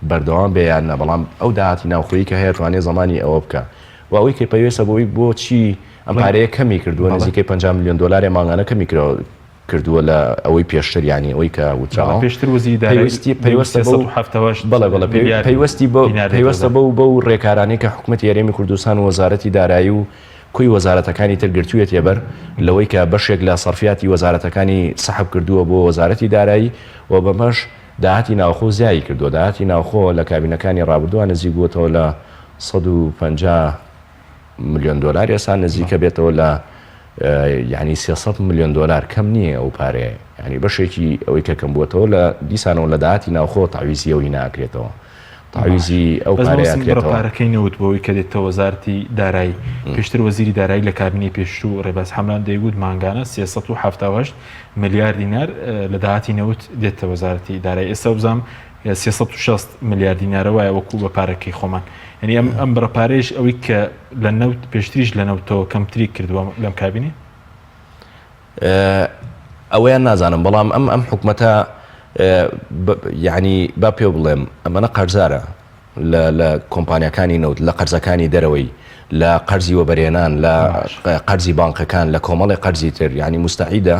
بەردەوام بێیان نە بەڵام ئەو داهاتی ناوخۆیی کە هەیە توانێت زمانی ئەوە بکە و ئەوەی کە پێویستە بۆی بۆ چی ئەم پارەیە کەمی کردووە نزیکەی 50 میلیۆن دلاری ماڵانە کەمی کردووە لە ئەوەی پێشتر ینی ئەوەی کە وتراوە پێشتر وەزیری دارایی پێویستە بەو ڕێکارانەی کە حکوومەتی هەرێمی کوردستان و وەزارەتی دارایی و کوی وەزارەتەکانی تر گرتوویەت ێبەر لەوەی کە بەشێک لە سەرفیاتی وەزارەتەکانی سەحب کردووە بۆ وەزارەتی دارایی و بەمەش داهاتی ناوخۆ زیایی کردووە داهاتی ناوخۆ لە کابینەکانی ڕابردووە نزیک بووەتەوە لە 150 میلیۆن دلار ئێستا نزیکە بێتەوە لە ینی 300 میلیۆن دلار کەم نییە ئەو پارەیە ینی بەشێکی ئەوەی کە کەم بووەتەوە لە دیسانەوە لە داهاتی ناوخۆ تاویزی ئەوی ناکرێتەوە تاویزی ئەو پارەکەی نەوت بۆەوەی کە دێتەوە وەزارەتی دارایی پێشتر وەزیری دارایی لە کابینەی پێشوو ڕێباز حەملان دەیگوت مانگانە 378 میلیارد دینار لە داهاتی نەوت دێتە وەزارەتی دارایی ئێستا بزانم 360 میلیارد دینارەوەیە وەکو بە پارەکەی خۆمان ینی ئەم بڕەپارێش ئەوەی کە لە نەوت پێشتریش لە نەوتەوە کەمتری کردووە لەم کابینێ ئەوەیان نازانم بەڵام ئەم حکوومەتە یعنی با پێ بڵێم ئەمەنە قەرزارە لە کۆمپانیەکانی نەوت لە قەرزەکانی دەرەوەی لە قەرزی وەبەرێنان لە قەرزی بانکەکان لە کۆمەڵی قەرزی تر ینی مستعیدە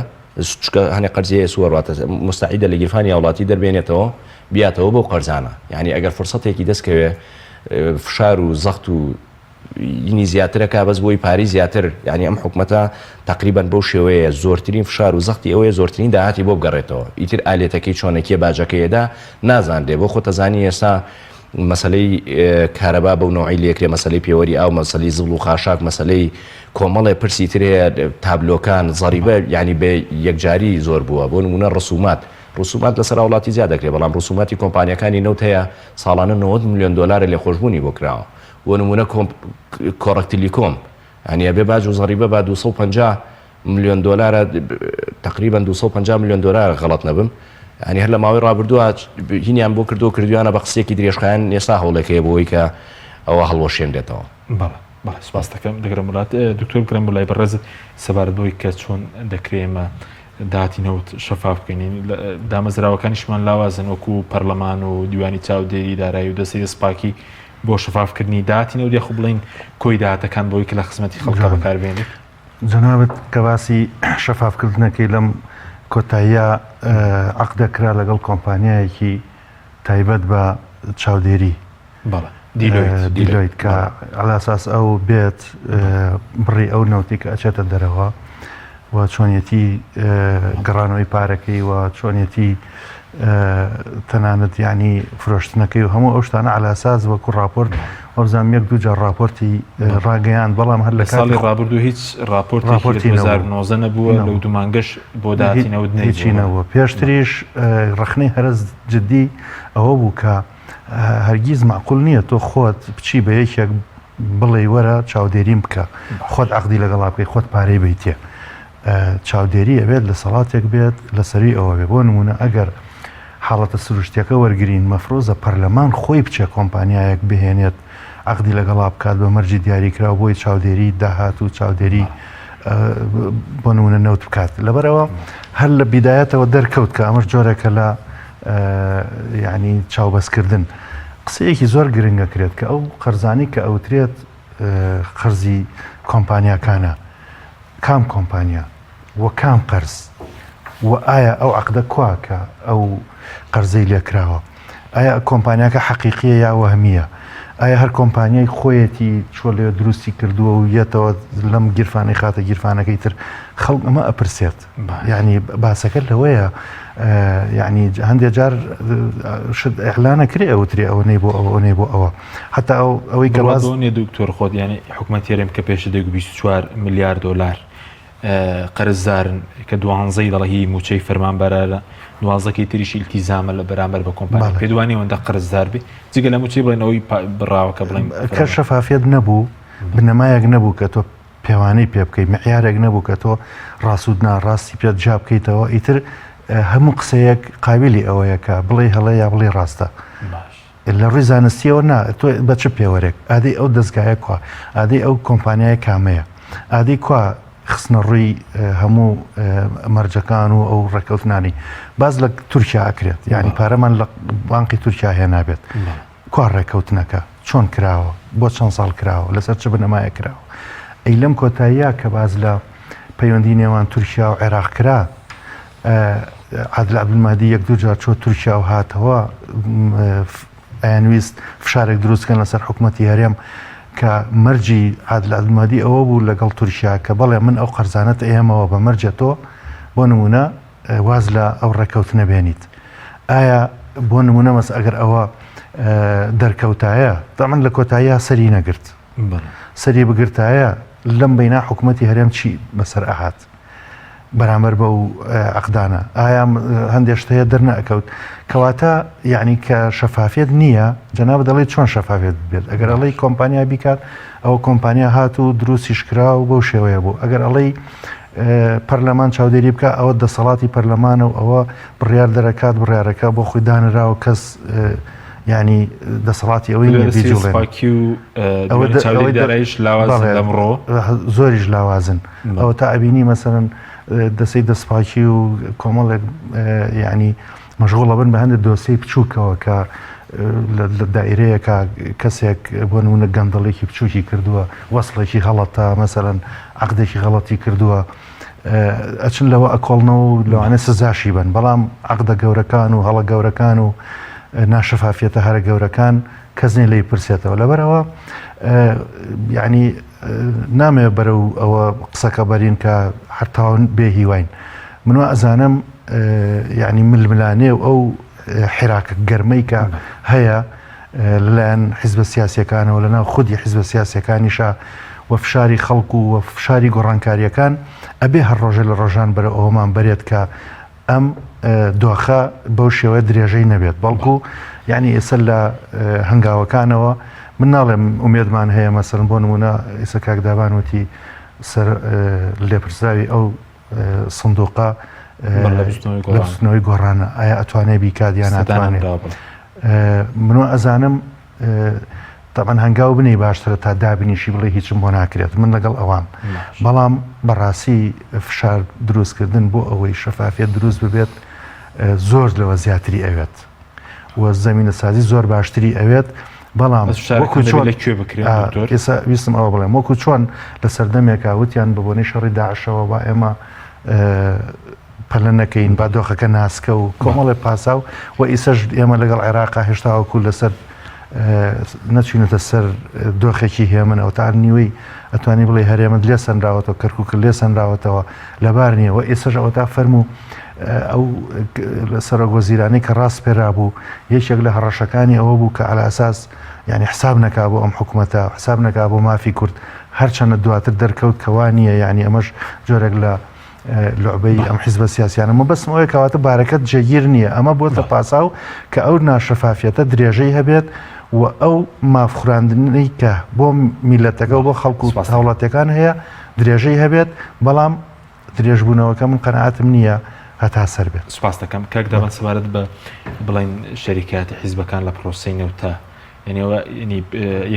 هەنێ قەرزیە سووەڕاتە مستعیدە لە گیرفانی هاوڵاتی دەربێنێتەوە بیاتەوە بۆ قەرزانە ینی ئەگەر فرسەتێکی دەستکەوێ فشار و زەخت و ینی زیاترەکە بەس بۆی پاری زیاتر ینی ئەم حکوومەتە تقریبا بەو شێوەیە زۆرترین فشار و زەختی ئەوەیە زۆرترین داهاتی بۆ بگەڕێتەوە ئیتر ئالێتەکەی چۆنێکی باجەکەیەدا نازاندێ بۆ خۆتەزانی ئێستا مەسلەی کارەبا بەو نوعی لێکرێ مەسلەی پێوەری ئاو مەسلەی زڵ و خاشاک مەسلەی کۆمەڵێ پرسی ترەیە تابلۆکان زەریبە ینی بە یەکجاری زۆر بووە بۆ نمونە ڕسومات لەسەر وڵاتی زیاد دەکرێت بەڵام ڕسوماتی کۆمپانیەکانی نەوت هەیە ساڵانە 90 میلیۆن دلار لێ خۆشببوونی بۆ کراوە بۆ نمونە کۆڕەکتیلیکۆم ینی ئەبێ باج و زەریبە با 250 میلیۆن دلارە تقریبا 250 میلیۆن دلار غەڵەت نەبم ینی هەر لە ماوەی ڕابردووە هینیان بۆ کردویانە بە قسێکی درێژخایان ئێستا هەوڵەکەیە بۆەوەی کە ئەوە هەڵوەشێنرێتەوە بەڵێ سپاس دەکەم دەگرم وڵات دکتۆر گرم بڵای بەڕێزت سەبارەت بۆی کە چۆن دەکرێمە داهاتی نەوت شەفاف بکەین دامەزراوەکانیشمان لاوازن وەکو پەرلەمان و دیوانی چاودێری دارایی و دەسەی دەسپاکی بۆ شەفافکردنی داهاتی نەوت یاخۆ بڵین کۆی داهاتەکان بۆی کە لە خزمەتی خەڵکە بەکاربێنێت جەنابەت کە باسی شەفافکردنەکەی لەم کۆتاییە عەقدەکرا لەگەڵ کۆمپانیایەکی تایبەت بە چاودێری دیلۆیت کە ئەلاساس ئەو بێت بڕی ئەو نەوتی کە ئەچێتە دەرەوە و چۆنیەتی گەڕانەوەی پارەکەی و چۆنیەتی تەنانەت ینی فرۆشتنەکەی و هەموو ئەو شتانە ئەلاساس وەکو ڕاپۆرت وەبزانم یەک دوو جار راپۆرتی ڕاگەیان بەڵام هەر لە ساڵی ڕابردوو هیچ راپۆرتی 2019 نەبووە لەو دوو مانگەش بۆ داهاتینەوە هیچینەوە پێشتریش ڕخنەی هەرز جددی ئەوە بوو کە هەرگیز معقول نییە تۆ خۆت بچی بە یەکێک بڵێ وەرە چاودێریم بکە خۆت عقدی لەگەڵا بکەی خۆت پارەی بیتێ چاودێری ئەبێت لە سەڵاتێک بێت لەسەری ئەوە بێ بۆ نمونە ئەگەر حاڵەتە سروشتەکە وەرگین مەفرۆزە پەرلەمان خۆی بچێ کۆمپانیایەک بهێنێت عقدی لەگەڵا بکات بە مەرجی دیاریکرا بۆی چاودێری داهات و چاودێری بۆ نمونە نەوت بکات لەبەرەوە هەر لە بیدایەتەوە دەرکەوت کە ئەمەش جۆرێکە لە یعنی چاوبەستکردن قسەیەکی زۆر گرنگە کرێت کە ئەو قەرزانی کە ئەوترێت قەرزی کۆمپانیاکانە کام کۆمپانیا وە کام قەرز و ئایا ئەو عقدە کواکە ئەو قەرزەی لێکراوە ئایا کۆمپانیاکە حەقیقیە یا وەهمیە ئایا هەر کۆمپانیای خۆیەتی چۆ لێ دروستی کردووە و یەتەوە لەم گیرفانەی خاتە گیرفانەکەی تر خەڵک ئەمە ئەپرسێت یعنی باسەکە لەوەیە یعنی هەندێک جار ئەعلانەکرێ ئەوتری ئەوەی بۆ ئەوەی بۆ ئەوە حتا ئەوەی گەڵازۆنێ دکتۆر خۆت ینی حکوومەتی هەرێم کە پێش 24 ملیار دلار قەرزدارن کە دوانزەی دەڵی هی موچەی فەرمانبەرە دوازەکەی تریشی التیزامە لە بەرامبەر بە کۆمپانی پێدوانی ئەوەندە قەرزدار بێ جگە لە موچەی بڵێنەوەی بڕاوەکە بڵێن کە شەفافیت نەبوو بنەمایەک نەبوو کە تۆ پێوانەی پێ بکەیت معیارێک نەبوو کە تۆ ڕاستودنا ڕاستی پێت جا بکەیتەوە ئیتر هەموو قسەیەک قابلی ئەوەیەکە بڵێ هەڵێ یا بڵێ ڕاستە لە ڕووی زانستیەوە نا تۆ بە چ پێوەرێک ئادەی ئەو دەستگایە کوا ئادەی ئەو کۆمپانیای کامەیە ئادەی کوا خستنە ڕووی هەموو مەرجەکان و ئەو ڕێکەوتنانی باز لە تورکیا ئەکرێت یعنی پارەمان لە بانقی تورکیا هێنابێت کوا ڕێکەوتنەکە چۆن کراوە بۆ چەند ساڵ کراوە لەسەر چ بنەمایە کراوە ئەی لەم کۆتاییە کە باز لە پەیوەندی نێوان تورکیا و عێراق کرا عادل عەبدولمادی یەک دوو جار چۆ تورکیا و هاتەوە ئەیانویست فشارێک دروستکەن لەسەر حکوومەتی هەرێم کە مەرجی عادل عەبدولمادی ئەوە بوو لەگەڵ تورکیا کە بەڵێ من ئەو قەرزانەت ئێمەوە بە مەرجە تۆ بۆ نمونە واز لە ئەو ڕێکەوتنە بێنیت ئایا بۆ نمونە مەس ئەگەر ئەوە دەرکەوتایە دەمەن لە کۆتاییە سەری نەگرت سەری بگرتایە لەم بەینا حکوومەتی هەرێم چی بەسەر ئاهات بەرامبەر بە و عقدانە ئایا هەندێک شتەیە دەرنەئەکەوت کەواتە یعنی کە شەفافیت نییە جەناب دەڵێ چۆن شەفافیت بێت ئەگەر ئەڵەی کۆمپانیا بیکات ئەوە کۆمپانیا هات و دروستیش کرا و بەو شێوەیە بوو ئەگەر ئەڵەی پەرلەمان چاودێری بکە ئەوە دەسەڵاتی پەرلەمانە و ئەوە بڕیار دەرەکات بڕیارەکە بۆ خۆی دانراوە کەس ینی دەسەڵاتی ئەوەی ئەمڕۆ زۆریش لاوازن ئەوە تا ئەبینی مەسەرەن دەسەی دەسپاکی و کۆمەڵێک ینی مەشغوڵە بن بە هەندێک دۆسەی بچووکەوە کە لە دائیرەیەکە کەسێک بۆ نمونە گەندەڵێکی بچووکی کردووە وەسڵێکی غەڵەتە مەسەرەن عەقدێکی غەڵەتی کردووە ئەچن لەوە ئەکۆڵنەوە و لەوانە سزاشی بن بەڵام عەقدە گەورەکان و هەڵە گەورەکان و ناشەفافیەتە هەرە گەورەکان کەسنی لی پرسێتەوە لەبەرەوە یعنی نامێ بەرەو ئەوە قسەکە بەرین کە هەرتاون بێ هیواین منوە ئەزانم یعنی ململانێ و ئەو حێراکە گەرمەی کە هەیە لەلایەن حیزبە سیاسیەکانەوە لەناو خودی حیزبە سیاسیەکانیشە و فشاری خەڵکو و فشاری گۆڕانکاریەکان ئەبێ هەر ڕۆژە لە ڕۆژان بەرە ئەومان بەرێت کە ئەم دۆخە بەو شێوە درێژەی نەبێت بەڵکو یعنی ئێستا لە هەنگاوەکانەوە من ناڵێم ئومێدمان هەیە مەسەرن بۆ نمونە ئێستا کاکدابان وتی سەر لێپرسراوی ئەو سندوقە لەبستنەوەی گۆڕانە ئایا ئەتوانێ بیکات یان ناتوانێت منوە ئەزانم تەمان هەنگاو بنی باشترە تا دابنیشی بڵێ هیچم بۆ ناکرێت من لەگەڵ ئەوام بەڵام بەڕاستی فشار دروستکردن بۆ ئەوەی شەفافیت دروست ببێت زۆر لەوە زیاتری ئەوێت و زەمینە سازی زۆر باشتری ئەوێت بەڵام ویستم ئەوە بڵێم وەکو چۆن لە سەردەمێکا وتیان ببوونی شەڕی داعشەوە با ئێمە پەلە نەکەین با دۆخەکە ناسکە و کۆمەڵێ پاساو و ئیسەش ئێمە لەگەڵ عێراقا هێشتاوەکو لەسەر نەچینەتە سەر دۆخێکی هێمن ئەو تا نیوەی ئەتوانی بڵێ هەرێمە لێ سەنراوەتەوە کەرکووکە لێ سەنراوەتەوە لەبار نییە و ئێسەش ئەوە تا فەرموو ئەو سەرۆکوەزیرانەی کە ڕاست پێرا بوو یەکێک لە هەڕەشەکانی ئەوە بوو کە على ئەساس یعنی حساب نەکا بۆ ئەم حکوومەتە حساب نەکا بۆ مافی کورد هەرچەندە دواتر دەرکەوت کەوانیە یعنی ئەمەش جۆرێک لە لعبەی ئەم حیزبە سیاسیانە مە بەسم ئەوەیە کەواتە بارەکەت جەگیر نییە ئەمە بۆتە پاساو کە ئەو ناشەفافیەتە درێژەی هەبێت و ئەو مافخوراندنەی کە بۆ میلەتەکە و بۆ خەڵکو و هاوڵاتیەکان هەیە درێژەی هەبێت بەڵام درێژبوونەوەکە من قەنەعاتم نییە هەتا سەر بێت. سوپاس دەکەم کاک دەبەن سەبارەت بە بڵین شەریکاتی حیزبەکان لە پرۆسەی نەوتە یعنیەوە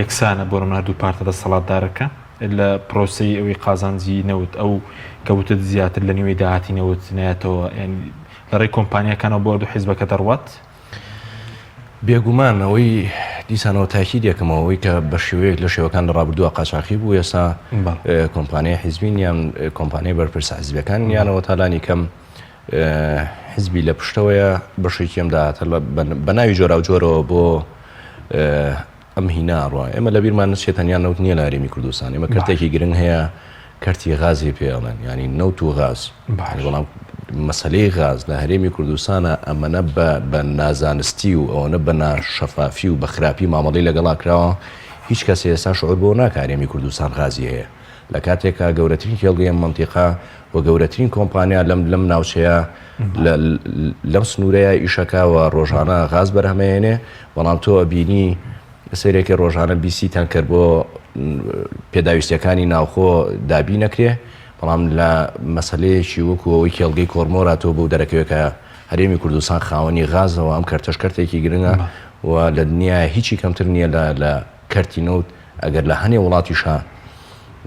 یەکسانە بۆ ڕۆنە هەردوو پارتە دەسەڵاتدارەکە لە پرۆسی ئەوەی قازانجی نەوت ئەو کەوتت زیاتر لە نیوەی داهاتی نەوت نایەتەوە لەڕێی کۆمپانیەکانەوە بۆ دوو حیزبەکە دەڕوات بێگومان ئەوەی دیسانەوە تاکیدێکمەوەی کە بە شێوەیەک لە شێوەکان لە ڕابردووە قاچاقی بوو ئێستا کۆمپانیای حیزبین یان کۆمپانیای بەرپرسە حیزبەکان یانەوە تالانی کەم حیزبی لە پشتەوەیە بەشێکی ئەمدا بە ناوی جۆرا و جۆرەوە بۆ ئەم هیناڕوە ئێمە لە بیرمان نچێت تەنیان نەوت نییە لە هەرێمی کوردستان ئێمە کەرتێکی گرنگ هەیە کەرتی غازی پێڵێن ینی نەوت و غاز بەڵام مەسەلەی غاز لە هەرێمی کوردستانە ئەمەنە بە نازانستی و ئەوەنە بە ناشەفافی و بە خراپی مامەڵی لەگەڵا کراوە هیچ کەس ئێستا شعور بۆ ناکە هەرێمی کوردستان غازی هەیە لە کاتێکە گەورەترین هێڵگەی منتیقا و گەورەترین کۆمپانیا لەم ناوچەیە لەم سنوورەیە ئیشەکەوە ڕۆژانە غاز بەرهەمەێنێ بەڵام تۆ بینی سەرێکی ڕۆژانە بیسیتان کرد بۆ پێداویستەکانی ناوخۆ دابی نەکرێ بەڵام لە مەسلەیەکی وەکو ئەوەی کێڵگەی کۆرمۆرا تۆ بۆ دەرەکەوێکە هەرێمی کوردستان خاوەنی غازەوە ئەم کەرتەش کەرتێکی گرنگە و لە دنیا هیچی کەمتر نییە لە کەرتی نەوت ئەگەر لە هەنێ وڵاتیشە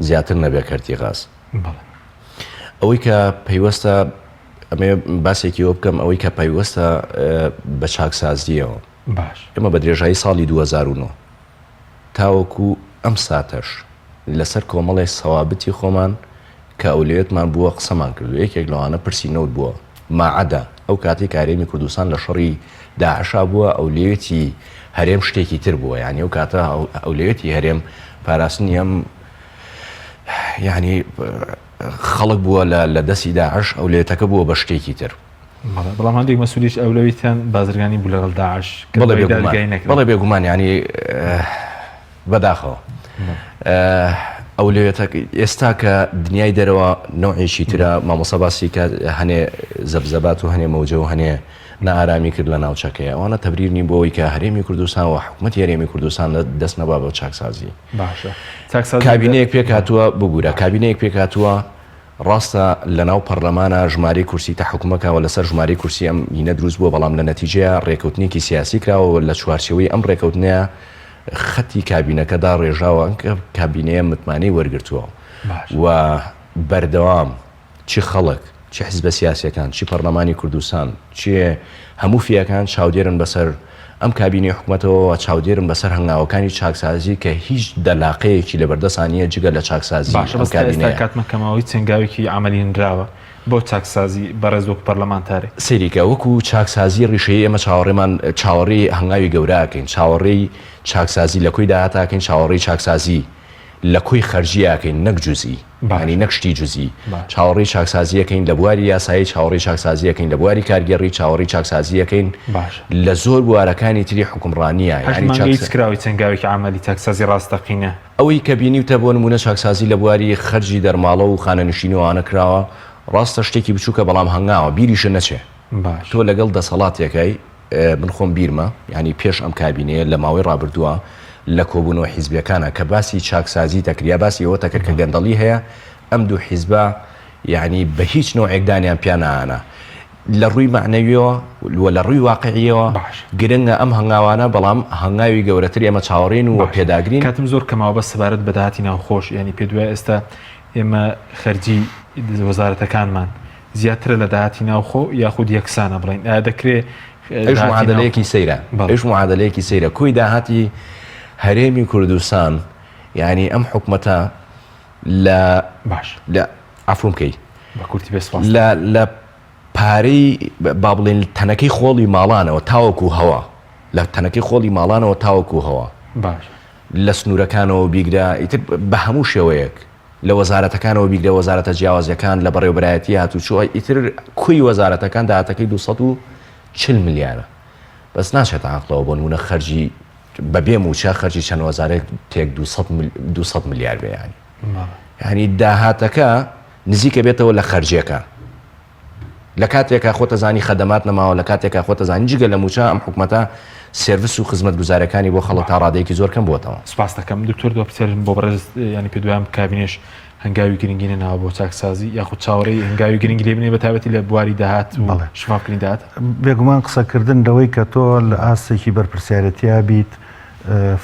زیاتر نەبێ کەرتی غاز ئەوەی کە پەیوەستە ئەمێ باسێکی ئەوە بکەم ئەوەی کە پەیوەستە بە چاکسازیەوە باش ئێمە بە درێژایی ساڵی 2009 تاوەکو ئەم ساتەش لەسەر کۆمەڵی سەوابەتی خۆمان کە ئەولێتمان بووە قسەمان کردو یەکێک لەوانە پرسی نەوت بووە ماعەدا ئەو کاتی کارێمی کوردستان لە شەڕی داعشا بووە ئەولێتی هەرێم شتێکی تر بووە یعنی ئەو کاتە ئەولێتی هەرێم پاراستنی ئەم یعنی خەڵک بووە لە دەستی داعش ئەولێتەکە بووە بە شتێکی تر بەڵام هەندێک مەسوولیش ئەولەویتیان بازرگانی بوو لەگەڵ داعش بەڵێ بێگومان ینی بەداخەوە ئەولێتە ئێستا کە دنیای دەرەوە نوعێکی ترە مامۆسا باسی کە هەنێ زەبزەبات و هەنێ مەوجە و هەنێ نائارامی کرد لە ناوچەکەی ئەوانە تەبریر بۆەوەی کە هەرێمی کوردستان و حکوومەتی هەرێمی کوردستان دەست نەبا بە چاکسازی کابینەیەک پێک هاتووە بگورە کابینەیەک پێک هاتووە ڕاستە لە ناو پەرلەمانە ژمارەی کورسی تا حکوومەکەەوە لەسەر ژمارەی کورسی ئەم هینە دروست بووە بەڵام لە نەتیجەیە ڕێکەوتنێکی سیاسی کراوە لە چوارچەوەی ئەم ڕێکەوتنەیە خەتی کابینەکەدا ڕێژاوە کە کابینەیە متمانەی وەرگرتووە و بەردەوام چی خەڵک چی حیزبە سیاسیەکان چی پەرلەمانی کوردستان چی هەموو فیەکان چاودێرن بەسەر ئەم کابینەی حکوومەتەوە چاودێرن بەسەر هەنگاوەکانی چاکسازی کە هیچ دەلاقەیەکی لە بەردەسانیە جگە لە چاکسازی کاتمەکەمەوەی چنگاوێکی ئەمەلینراوە بۆ چاکسازی بەڕێز وەکو پەرلەمانتارێ سەریکە وەکو چاکسازی ڕیشەیە ئێمە چاوەڕێمان چاوەڕێی هەنگاوی گەوراکەین چاوەڕێی چاکسازی لە کۆی داهاتاکەین چاوەڕێی چاکسازی لە کۆی خەرجیاکەین نەک جوزئی بانی نەکشتی جوزی چاوەڕێی چاکسازیەکەین لە بواری یاسایی چاوەڕێی چاکسازیەکەین لە بواری کارگەڕی چاوەڕێی چاکسازیەکەین لە زۆر بوارەکانی تری حکومڕانیە کراوی چنگاوێکی عملی چاکسازی ڕاستەقینە ئەوەی کە بینیوتە بۆ نمونە چاکسازی لە بواری خەرجی دەرماڵە و خانەنشینەوەوانە کراوە ڕاستە شتێکی بچووکە بەڵام هەنگاوە بیریشە نەچێ تۆ لەگەڵ دەسەڵاتێکەکەی من خۆم بیرمە ینی پێش ئەم کابینەیە لە ماوەی ڕابردووە لە کۆبوونەوە حیزبیەکانە کە باسی چاکسازی تەکریا باسی ئەوە تەکرد کە گەندەڵی هەیە ئەم دوو حیزبە یعنی بە هیچ نوعێکدانیان پیانانە لە ڕووی معنەویەوە لە ڕووی واقعیەوە گرنگە ئەم هەنگاوانە بەڵام هەنگاوی گەورەتر ئێمە چاوەڕێن و پێداگرین کاتم زۆر کەماوە بە سەبارەت بە داهاتی ناوخۆش ینی پێ دوای ئێستا ئێمە خەرجی وەزارەتەکانمان زیاترە لە داهاتی ناوخۆ یاخود یەکسانە بڵین دەکرێت ئەش معادلەیەکی سەیرە ئەش معادلەیەکی سەیرە کۆی داهاتی هەرێمی کوردستان یعنی ئەم حکومەتە لە عفوم بکەی لە پارەی با بڵێن تەنەکەی خۆڵی ماڵانەوە تاوەکو هەوا لە تەنەکەی خۆڵی ماڵانەوە تاوەکو هەوا لە سنوورەکانەوە بیگرا ئیتر بە هەموو شێوەیەک لە وەزارەتەکانەوە بیگرێ وەزارەتە جیاوازیەکان لە بەڕێوەبرایەتی هاتوچۆ ئیتر کوی وەزارەتەکان داهاتەکەی 240 میلیارە بەس ناچێت عقلەوە بۆ نمونە خەرجی بەبێ موچە خەرجی چەند وەزارێک تێک 200 میلیارد بێیانی یعنی داهاتەکە نزیکە بێتەوە لە خەرجیەکە لە کاتێکا خۆتە زانی خەدەمات نەماوە لە کاتێکا خۆتە زانی جگە لە موچە ئەم حکومەتە سێڤیس و خزمەت گوزارەکانی بۆ خەڵک تا ڕادەیەکی زۆر کەم بۆتەوە. سپاس دەکەم دکتۆر دو پرسیارم بۆ بەڕێز ینی پێ دوام کابینێش هەنگاوی گرنگی نەناوە بۆ چاکسازی یاخود چاوەڕێی هەنگاوی گرنگی لێ بنێ بە تایبەتی لە بواری داهات و شفافکردنی داهات. بێگومان قسەکردن لەوەی کە تۆ لە ئاستێکی بەرپرسیارەتیا بیت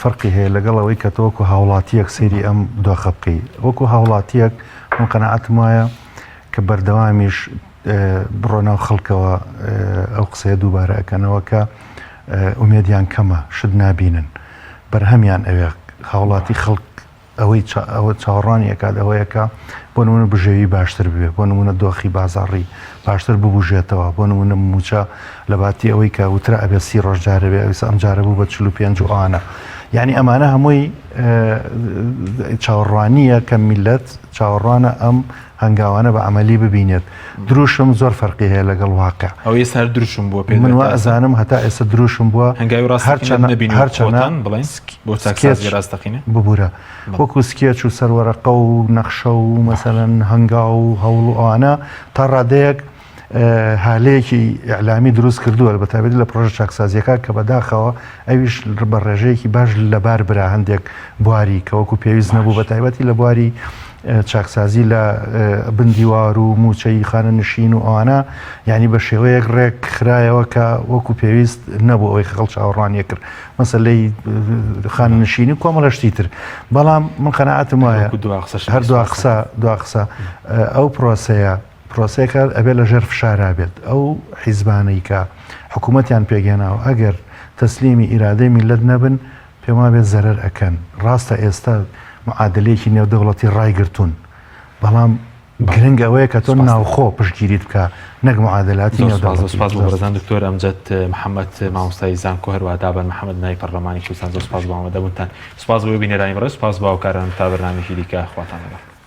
فەرقی هەیە لەگەڵەوەی کە تۆ وەکو هاوڵاتیەک سەیری ئەم دۆخە بکەیت وەکو هاوڵاتیەک من قەنەعەتم وایە کە بەردەوامیش بڕۆناو خەڵکەوە ئەو قسەیە دووبارە ئەکەنەوە کە ئومێدیان کەمە شت نابینن بەرهەمیان ئەوێ هاوڵاتی خەڵک ئەوە چاوەڕوانی ئەکات ئەوەیەکە بۆ نمونە بژێوی باشتر بێ بۆ نمونە دۆخی بازاڕی باشتر ببوژێتەوە بۆ نمونە موچە لە باتی ئەوەی کە وترە ئەبێ 30 ڕۆژ جارە بێ ئەویس ئەم جارە بوو بە 45 ئەوانە یعنی ئەمانە هەمووی چاوەڕوانیە کە میلەت چاوەڕوانە ئەم هەنگاوانە بە عملی ببینێت دروشم زۆر فەرقی هەیە لەگەڵ واقع ئەو ئێستا دروشم بووە پێ من وا ئەزانم هەتا ئێستا دروشم بووە هەنگاوی ڕاستەقینە بڵێن بۆ چاکسازی ڕاستەقینە ببوورە وەکو سکێچ و سەروەرەقە و نەخشە و مەسەلەن هەنگاو و هەوڵ و ئەوانە تا ڕادەیەک هالەیەکی ئەعلامی دروست کردووە بە تایبەتی لە پرۆژە چاکسازیەکە کە بەداخەوە ئەویش بە ڕێژەیەکی باش لەبار برا هەندێک بواری کە وەکو پێویست نەبوو بە تایبەتی لە بواری چاکسازی لە بندیوار و موچەی خانە نشین و ئەوانە یعنی بە شێوەیەک ڕێک خرایەوە کە وەکو پێویست نەبوو ئەوەی خەڵک چاوەڕوانیە کرد مەسەلەی خانە نشینی کۆمەڵەشتی تر بەڵام من قەنەعەتم وایە هەر دوا قسە ئەو پرۆسەیەکە ئەبێت لە ژێر فشارا بێت ئەو حیزبانەی کە حکوومەتیان پێگەێناوە ئەگەر تەسلیمی ئیرادەی میلەت نەبن پێم وابێت زەرەر ئەکەن ڕاستە ئێستا معادلەیەکی نێودەوڵەتی ڕایگرتوون بەڵام گرنگ ئەوەیە کە تۆ ناوخۆ پشتگیریت بکە نەک معادلاتی سپاس بۆ بەرزان دکتۆر ئەمجد محەممەد مامۆستای زانکۆ هەروە دابەن محەممەد نای پەرلەمانی کوردستان زۆر سپاس بۆ ئامادەبوونتان سپاس بۆ بینێرانی بەڕێز سپاس باوکاران تا بەرنامێکی دیکە خواتان لەگەڵ